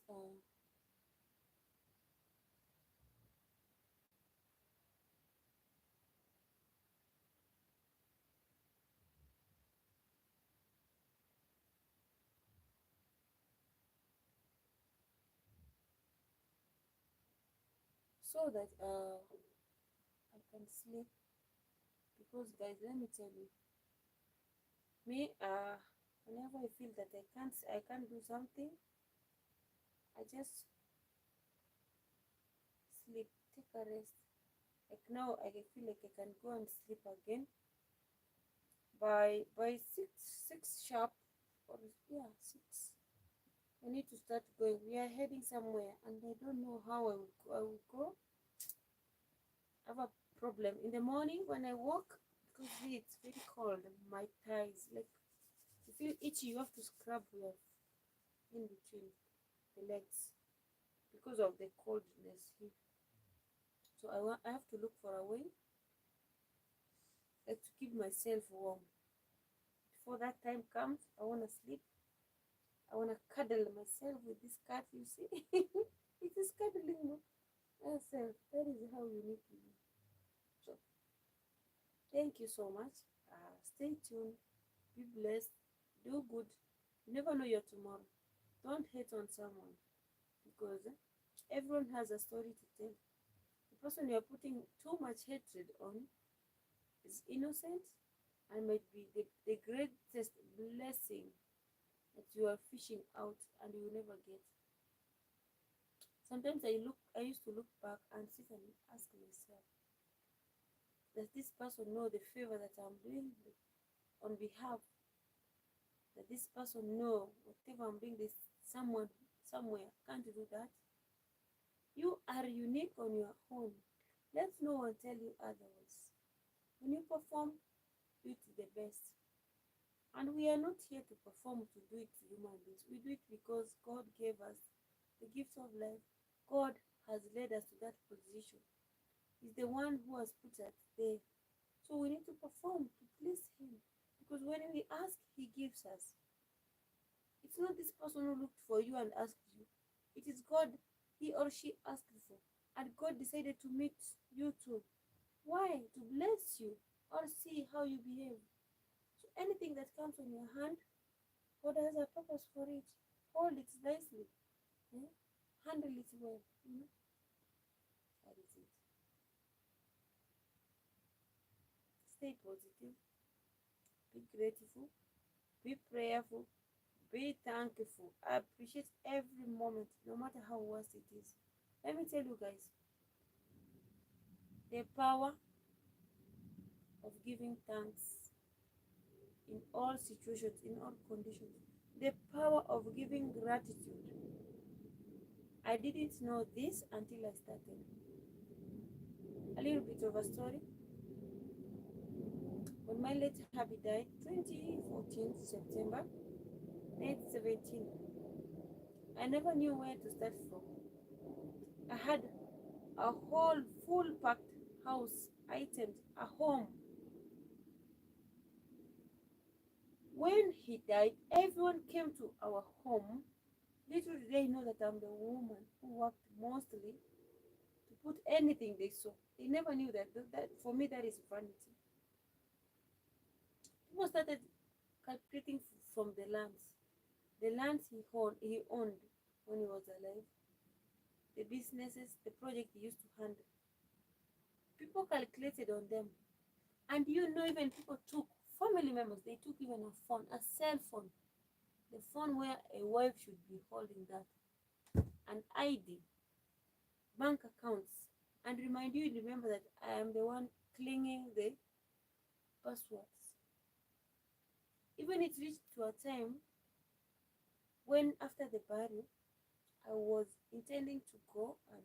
Speaker 1: so that I can sleep. Because guys, let me tell you, me whenever I feel that I can't do something, I just sleep, take a rest. Like now, I feel like I can go and sleep again by six sharp, or yeah, six. I need to start going. We are heading somewhere, and I don't know how I will go. I have a problem in the morning when I walk because it's very cold. My thighs, like, you feel itchy. You have to scrub your in between the legs because of the coldness here. So I have to look for a way, like, to keep myself warm. Before that time comes, I wanna sleep. I wanna cuddle myself with this cat. You see, it is cuddling myself. That is how you need to be. So thank you so much. Stay tuned. Be blessed. Do good. You never know your tomorrow. Don't hate on someone because everyone has a story to tell. The person you're putting too much hatred on is innocent and might be the greatest blessing that you are fishing out and you will never get. Sometimes I used to look back and sit and ask myself, does this person know the favor that I'm doing on behalf? Does this person know whatever I'm doing this someone somewhere can't do that? You are unique on your own. Let no one tell you otherwise. When you perform, do it to the best. And we are not here to perform to do it to human beings. We do it because God gave us the gift of life. God has led us to that position. He's the one who has put us there. So we need to perform to please Him. Because when we ask, He gives us. It's not this person who looked for you and asked you. It is God he or she asked for. And God decided to meet you too. Why? To bless you or see how you behave. So anything that comes on your hand, God has a purpose for it. Hold it nicely. Eh? handle it well. That is it. Stay positive, be grateful, be prayerful, be thankful. Appreciate every moment, no matter how worst it is. Let me tell you guys, the power of giving thanks in all situations, in all conditions, the power of giving gratitude. I didn't know this until I started. A little bit of a story. When my late hubby died, 2014 September, age 17, I never knew where to start from. I had a whole full packed house, items, a home. When he died, everyone came to our home. Little did they know that I'm the woman who worked mostly to put anything they saw. They never knew that for me that is vanity. People started calculating from the lands. The lands he owned when he was alive, the businesses, the project he used to handle. People calculated on them. And even people took family members, they took even a phone, a cell phone, the phone where a wife should be holding that, an ID, bank accounts, and remember that I am the one clinging the passwords. Even it reached to a time when after the burial, I was intending to go and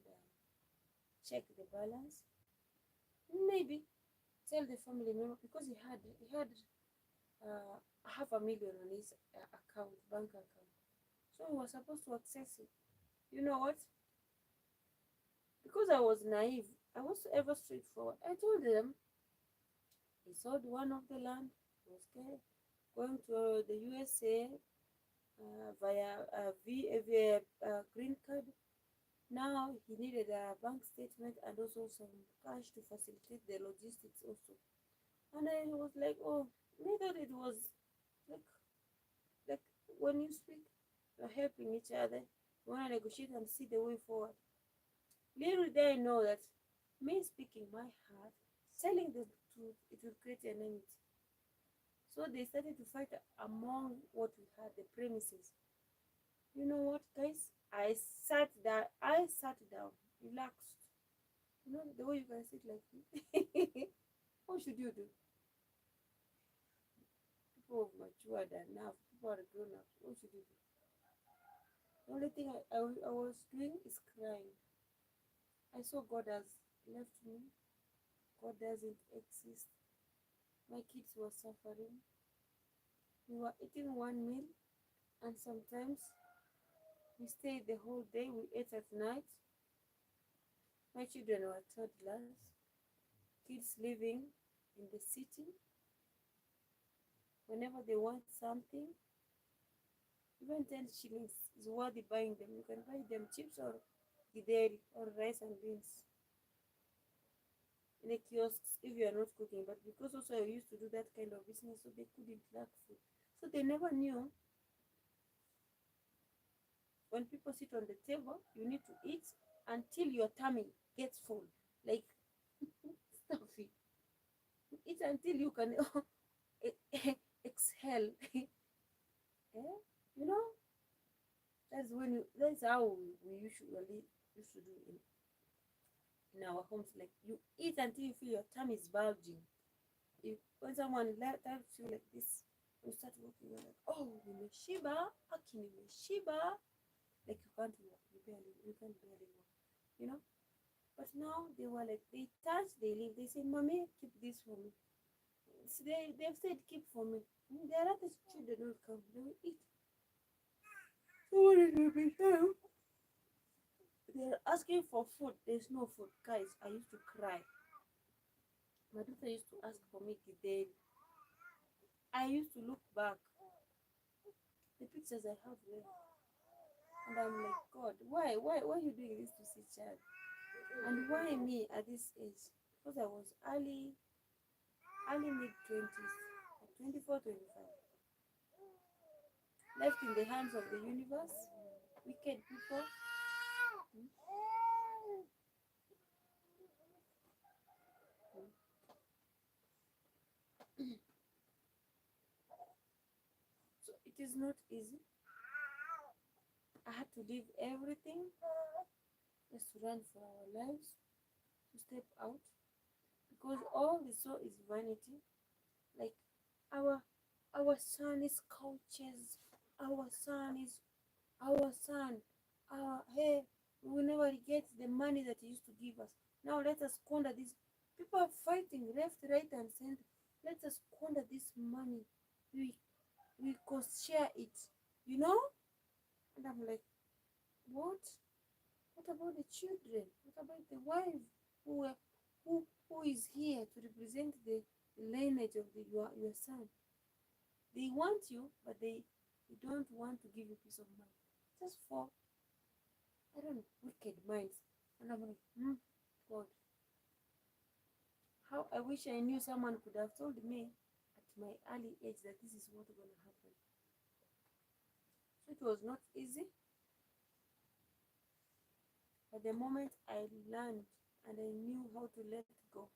Speaker 1: check the balance, maybe tell the family member because he had uh, $500,000 on his bank account, so he was supposed to access it. You know what? Because I was naive, I was ever straightforward. I told them he sold one of the land, he was going to the USA via green card. Now he needed a bank statement and also some cash to facilitate the logistics also. And I was like, oh, I thought it was like like when you speak, you're helping each other. You want to negotiate and see the way forward. Little did I know that me speaking my heart, telling the truth, it will create enmity. So they started to fight among what we had, the premises. You know what, guys? I sat down, relaxed. You know the way you can sit like this. What should you do? People have matured enough. People are grown up. What should you do? The only thing I was doing is crying. I saw God has left me. God doesn't exist. My kids were suffering. We were eating one meal, and sometimes we stayed the whole day. We ate at night. My children were toddlers, kids living in the city. Whenever they want something, even 10 shillings is worthy buying them. You can buy them chips or gideri or rice and beans in the kiosks if you are not cooking. But because also I used to do that kind of business, so they couldn't lack food. So they never knew when people sit on the table, you need to eat until your tummy gets full. Like, stuffy. Eat until you can exhale. Yeah? You know, that's how we usually used to do in our homes. Like, you eat until you feel your tummy is bulging. When someone tells you like this, you start walking, you're like, oh, nimeshiba, aki nimeshiba. Like you can't barely walk, you know. But now they were like, they touch, they leave. They say, mommy, keep this for me. So they've said keep for me. There are other children will come, they will eat. So when it will be time, they're asking for food. There's no food. Guys, I used to cry. My daughter used to ask for me today. I used to look back the pictures I have there, and I'm like, God, why are you doing this to this child? And why me at this age? Because I was early mid 20s, 24, 25, left in the hands of the universe, wicked people, It is not easy. I had to leave everything just to run for our lives, to step out, because all we saw is vanity. Like our our son is coaches, our son is our son, our hey, we will never get the money that he used to give us. Now let us squander this. People are fighting left, right, and center. Let us squander this money. We we cost share it, you know? And I'm like, what? What about the children? What about the wife who were, who is here to represent the lineage of your son? They want you, but they don't want to give you peace of mind. Just for, I don't know, wicked minds. And I'm like, God, how I wish I knew someone could have told me at my early age that this is what's gonna happen. So it was not easy. But the moment I learned and I knew how to let go,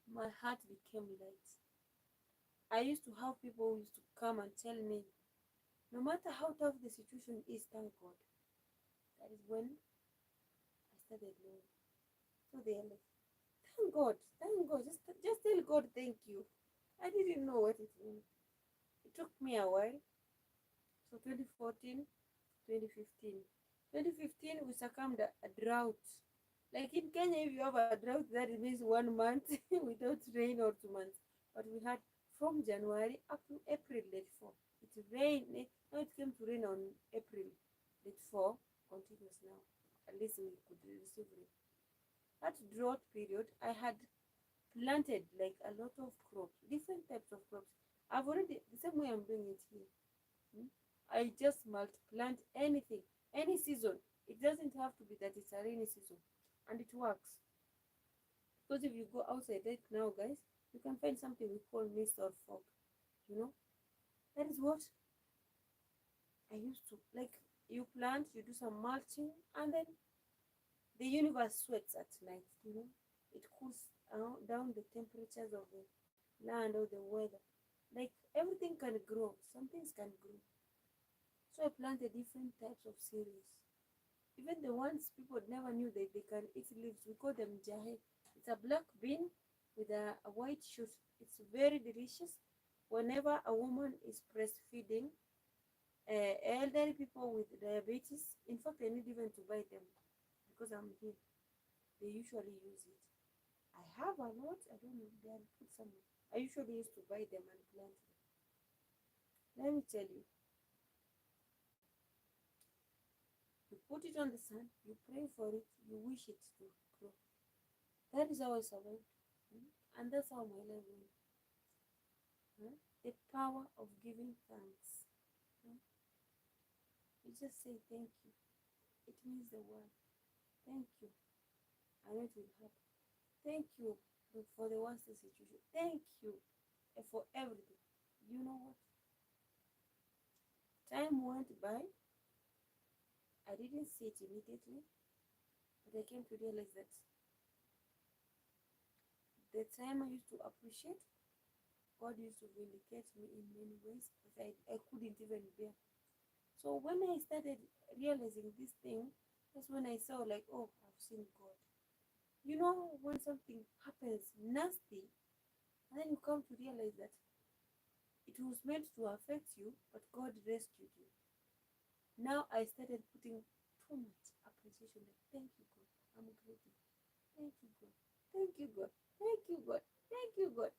Speaker 1: my heart became light. I used to have people who used to come and tell me, no matter how tough the situation is, thank God. That is when I started knowing. So they are like, thank God, just tell God thank you. I didn't know what it meant. It took me a while. So 2014, 2015. 2015, we succumbed a drought. Like in Kenya, if you have a drought, that means 1 month without rain or 2 months. But we had from January up to April, let 4. It rained. Now it came to rain on April, let 4, continuous now. At least we could receive rain. That drought period, I had planted like a lot of crops, different types of crops. I've already, the same way I'm doing it here. I just multi-plant anything, any season. It doesn't have to be that it's a rainy season. And it works. Because if you go outside right now, guys, you can find something we call mist or fog. You know? That is what I used to. Like, you plant, you do some mulching, and then the universe sweats at night, you know? It cools down the temperatures of the land or the weather. Like, everything can grow. Some things can grow. So I planted different types of cereals. Even the ones people never knew that they can eat leaves. We call them jahe. It's a black bean with a white shoot. It's very delicious. Whenever a woman is breastfeeding, elderly people with diabetes, in fact, I need even to buy them because I'm here. They usually use it. I have a lot. I don't know. They are put somewhere. I usually used to buy them and plant them. Let me tell you. You put it on the sun, you pray for it, you wish it to grow. That is how I survived. And that's how my life went. The power of giving thanks. You just say thank you. It means the world. Thank you. I know it will happen. Thank you for the worst situation. Thank you for everything. You know what? Time went by. I didn't see it immediately, but I came to realize that the time I used to appreciate, God used to vindicate me in many ways that I couldn't even bear. So when I started realizing this thing, that's when I saw like, oh, I've seen God. You know, when something happens nasty, and then you come to realize that it was meant to affect you, but God rescued you. Now I started putting too much appreciation. Like, thank you, God. I'm grateful. Thank you, God. Thank you, God. Thank you, God. Thank you, God.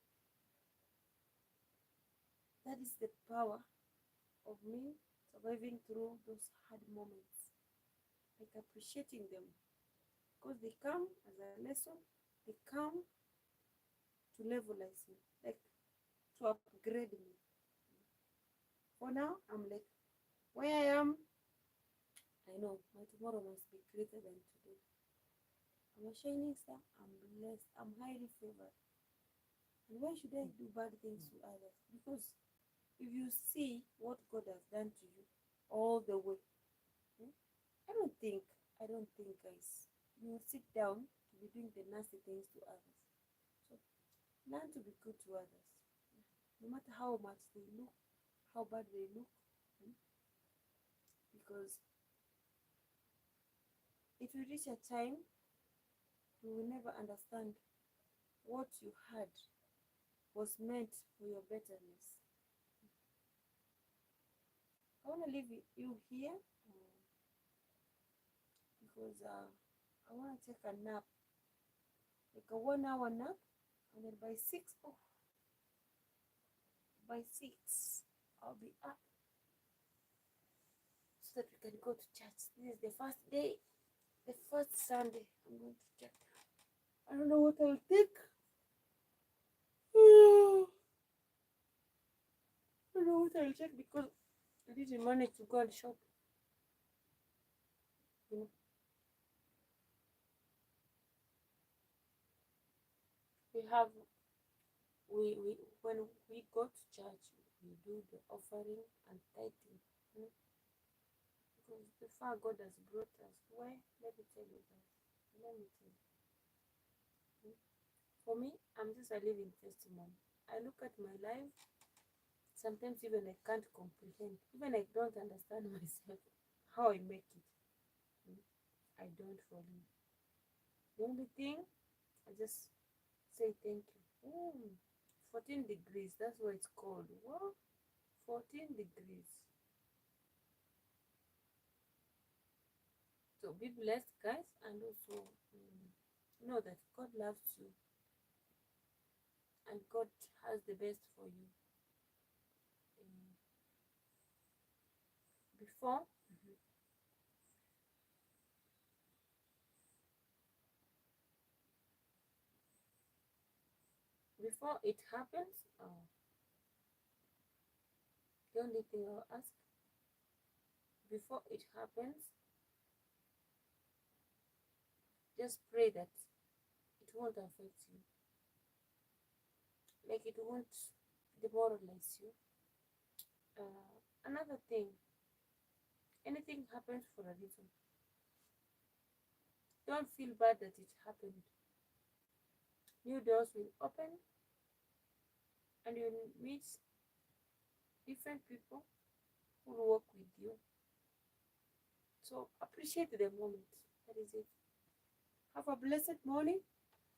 Speaker 1: That is the power of me surviving through those hard moments. Like appreciating them. Because they come as a lesson. They come to levelize me. Like to upgrade me. For now, I'm like, where I am, I know my tomorrow must be greater than today. I'm a shining star. I'm blessed. I'm highly favored. And why should I do bad things to others? Because if you see what God has done to you all the way, I don't think, guys, you will sit down to be doing the nasty things to others. So learn to be good to others. No matter how much they look, how bad they look. Because it will reach a time you will never understand what you had was meant for your betterness. I want to leave you here because I want to take a nap, like a 1 hour nap, and then by 6, oh, by 6, I'll be up so that we can go to church. This is the first day, the first Sunday I'm going to church. I don't know what I'll take. I don't know what I'll take because I didn't manage to go and shop. You know, we have we when we go to church, we do the offering and tithing. You know, because the far God has brought us. Why? Let me tell you guys. Let me tell you. For me, I'm just a living testimony. I look at my life. Sometimes even I can't comprehend. Even I don't understand myself how I make it. I don't really. The only thing, I just say thank you. 14 degrees, that's why it's cold. What? 14 degrees. So be blessed, guys, and also know that God loves you and God has the best for you. Before before it happens, the only thing I'll ask, before it happens, just pray that it won't affect you, like it won't demoralize you. Another thing, anything happens for a reason. Don't feel bad that it happened. New doors will open and you'll meet different people who will work with you. So appreciate the moment. That is it. Have a blessed morning.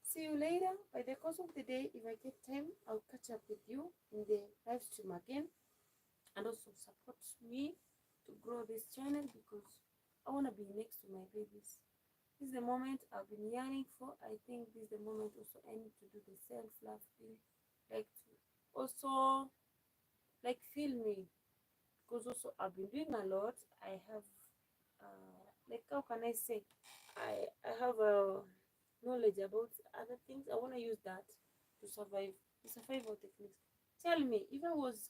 Speaker 1: See you later. By the course of the day, if I get time, I'll catch up with you in the live stream again. And also support me to grow this channel because I want to be next to my babies. This is the moment I've been yearning for. I think this is the moment also I need to do the self-love thing. Like to also like feel me. Because also I've been doing a lot. I have like how can I say? I have a knowledge about other things. I want to use that to survive the survival techniques. Tell me, if I was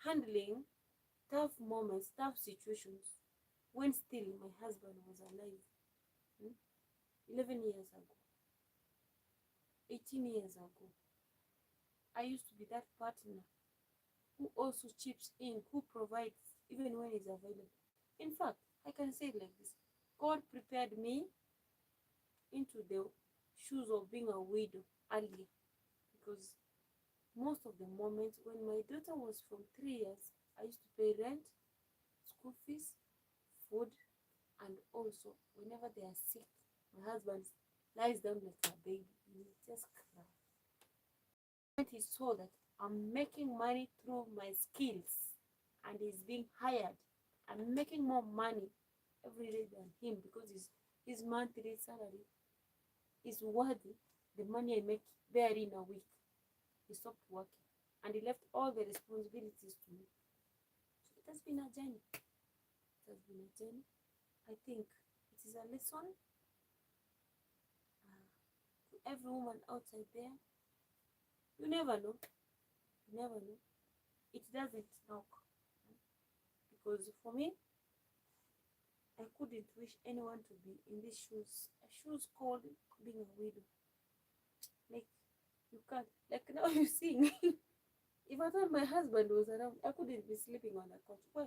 Speaker 1: handling tough moments, tough situations when still my husband was alive, 11 years ago, 18 years ago, I used to be that partner who also chips in, who provides even when he's available. In fact, I can say it like this: God prepared me into the shoes of being a widow earlier, because most of the moments when my daughter was from 3 years, I used to pay rent, school fees, food, and also whenever they are sick, my husband lies down like a baby and he just cries. When he saw that I'm making money through my skills and he's being hired, I'm making more money every day than him because his monthly salary is worthy the money I make there in a week. He stopped working and he left all the responsibilities to me. So it has been a journey. It has been a journey. I think it is a lesson to every woman outside there. You never know. You never know. It doesn't knock. Because for me, I couldn't wish anyone to be in these shoes. A shoes called being a widow. Like, you can't. Like now you see me. If I thought my husband was around, I couldn't be sleeping on the couch. Why?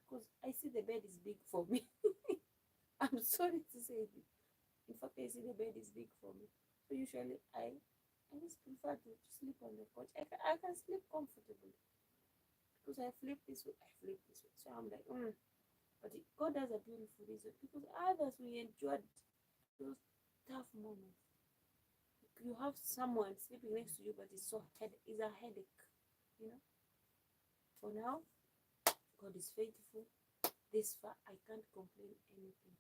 Speaker 1: Because I see the bed is big for me. I'm sorry to say this. In fact, I see the bed is big for me. So usually I just prefer to sleep on the couch. I can sleep comfortably. because I flip this way, I flip this way. So I'm like, but God has a beautiful reason because others we enjoyed those tough moments. You have someone sleeping next to you, but it's a headache, you know. For now, God is faithful. This far, I can't complain anything.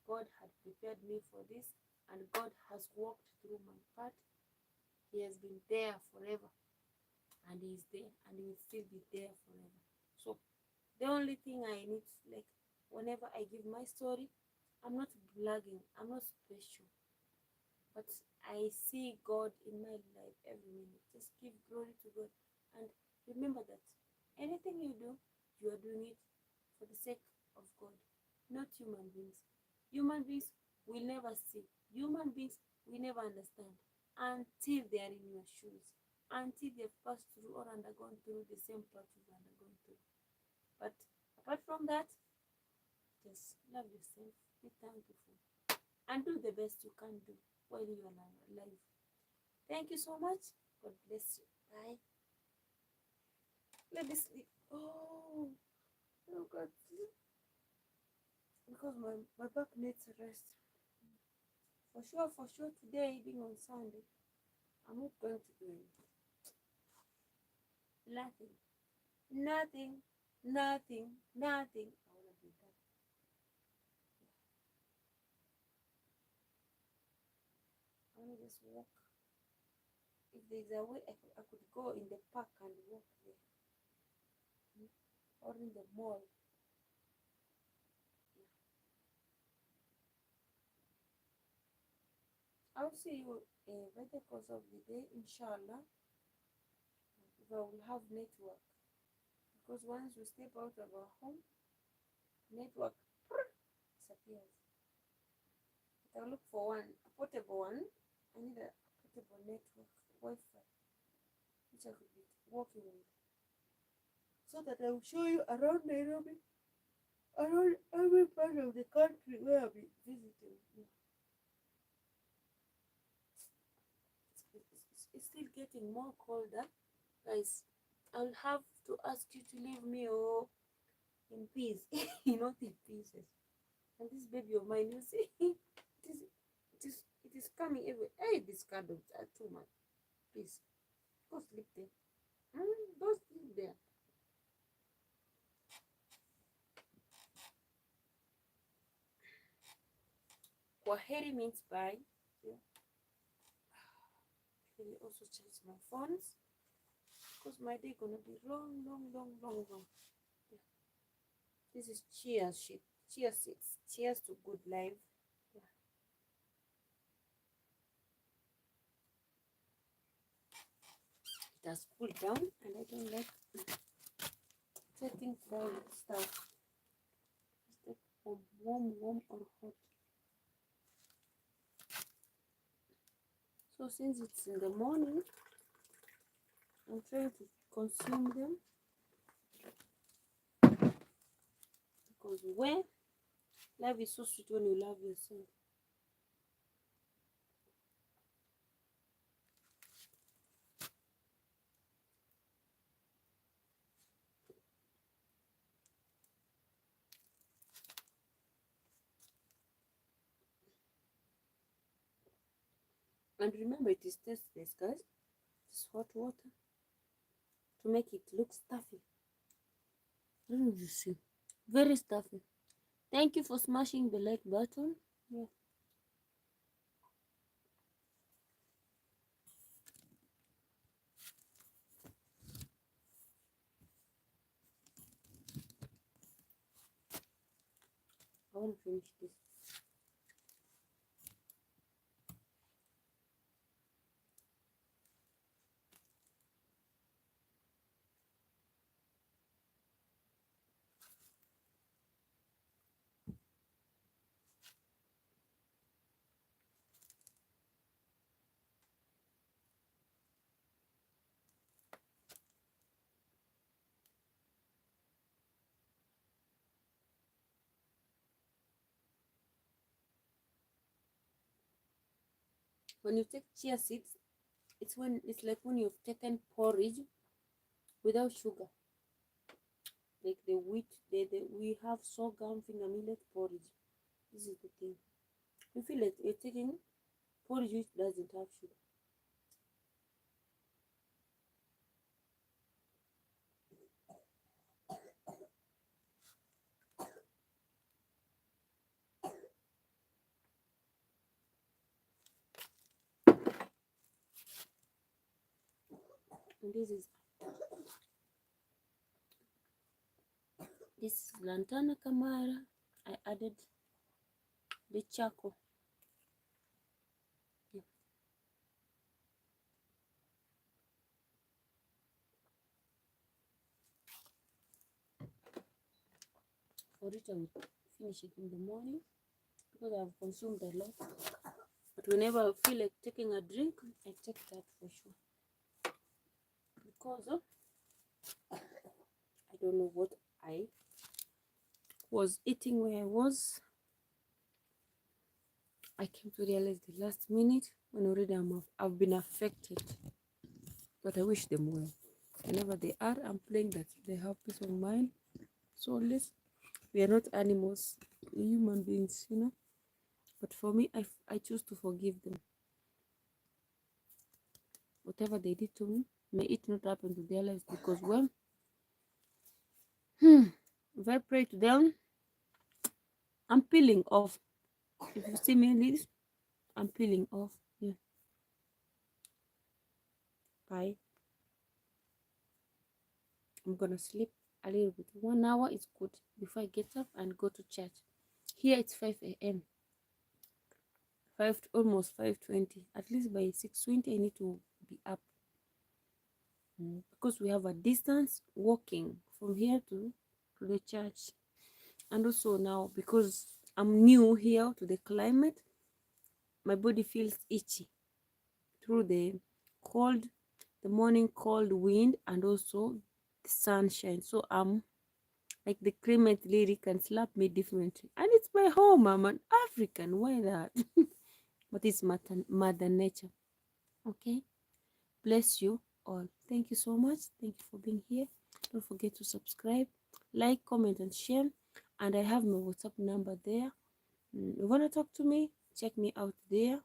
Speaker 1: God had prepared me for this, and God has walked through my path. He has been there forever, and He is there, and He will still be there forever. So, the only thing I need, like, whenever I give my story, I'm not bragging, I'm not special, but I see God in my life every minute. Just give glory to God, and remember that anything you do, you are doing it for the sake of God, not human beings. Human beings will never see. Human beings will never understand until they are in your shoes, until they've passed through or undergone through the same path you've undergone through. But apart from that, just love yourself, be thankful, and do the best you can do while you are alive. Thank you so much. God bless you. Bye. Let me sleep. Oh God. Because my back needs a rest. For sure, today being on Sunday, I'm not going to do anything. Nothing. Nothing. Nothing. Nothing. I want to be done. I want to just walk. If there's a way, I could go in the park and walk there. Or in the mall. Yeah. I'll see you by the course of the day, inshallah. If I will have network. Because once we step out of our home, network disappears. But I'll look for one, a portable one. I need a portable network Wi-Fi, which I could be working with, so that I will show you around Nairobi, around every part of the country where I'll be visiting. It's still getting more colder, guys. I'll have to ask you to leave me in peace, not in pieces. And this baby of mine, you see, it is coming everywhere. Hey, these candles are too much. Please, go sleep there. Go sleep there. Kwaheri means bye. Yeah. Let me also change my phones because my day gonna be long. Yeah. This is cheers shit. Cheers, cheers to good life. Yeah. It has cooled down, and I don't like setting down stuff. Just like warm or hot. So since it's in the morning, I'm trying to consume them because when life is so sweet when you love yourself. And remember, it is tasteless, guys. It's hot water to make it look stuffy. You see, very stuffy. Thank you for smashing the like button. Yeah. I want to finish this. When you take chia seeds, it's like when you've taken porridge without sugar. like the wheat, we have sorghum, finger millet, porridge. This is the thing. You feel like you're taking porridge which doesn't have sugar. And this is Lantana Camara. I added the charcoal. Yeah. For it, I will finish it in the morning because I've consumed a lot. But whenever I feel like taking a drink, I take that for sure. Because I don't know what I was eating where I was. I came to realize the last minute when already I've been affected. But I wish them well. Whenever they are, I'm praying that they have peace of mind. So unless we are not animals, we're human beings, you know. But for me, I choose to forgive them. Whatever they did to me, may it not happen to their lives, because when if I pray to them, I'm peeling off. If you see me this, I'm peeling off. Yeah. Bye. I'm gonna sleep a little bit. 1 hour is good before I get up and go to church. Here it's 5 a.m. Almost 5:20. At least by 6:20 I need to be up. Because we have a distance walking from here to the church. And also now, because I'm new here to the climate, my body feels itchy through the morning cold wind and also the sunshine. So I'm like the climate lady can slap me differently. And it's my home. I'm an African. Why that? But it's mother nature. Okay. Bless you all. Thank you so much. Thank you for being here. Don't forget to subscribe, like, comment, and share. And I have my WhatsApp number there. You want to talk to me? Check me out there.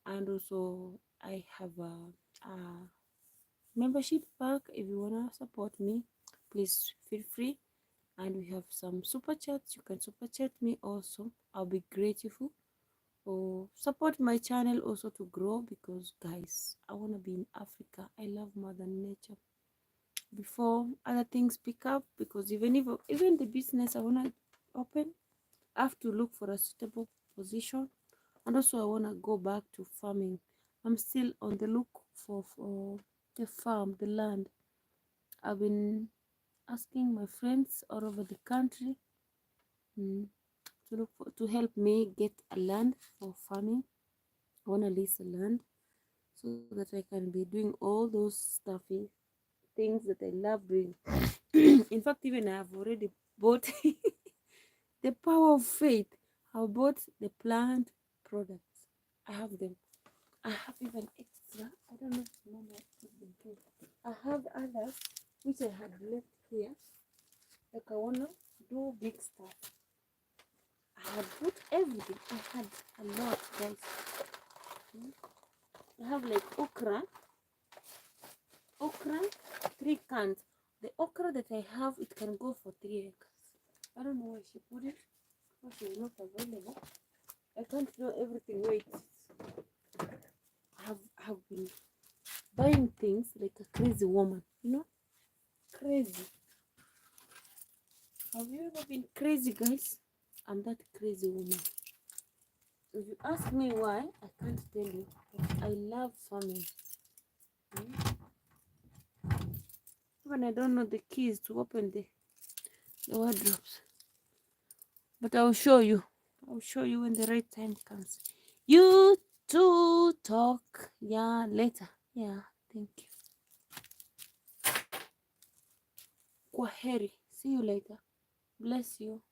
Speaker 1: And also, I have a membership pack. If you want to support me, please feel free. And we have some super chats. You can super chat me also. I'll be grateful. Or support my channel also to grow, because guys, I want to be in Africa. I love mother nature before other things pick up, because even the business I want to open, I have to look for a suitable position. And also I want to go back to farming. I'm still on the look for the farm, the land. I've been asking my friends all over the country to help me get a land for farming. I want to lease a land so that I can be doing all those stuffy things that I love doing. In fact, even I have already bought the power of faith. I bought the plant products. I have them. I have even extra. I don't know if you remember. I have others which I had left here. Like I wanna do big stuff. I had put everything. I had a lot, guys. I have like okra, 3 cans. The okra that I have, it can go for 3 acres. I don't know where she put it, because she's not available. I can't know everything where it is. I have been buying things like a crazy woman, you know? Crazy. Have you ever been crazy, guys? I'm that crazy woman. If you ask me why, I can't tell you. But I love farming. Even I don't know the keys to open the wardrobes. But I'll show you. I'll show you when the right time comes. You two talk. Yeah, later. Yeah, thank you. Kwaheri. See you later. Bless you.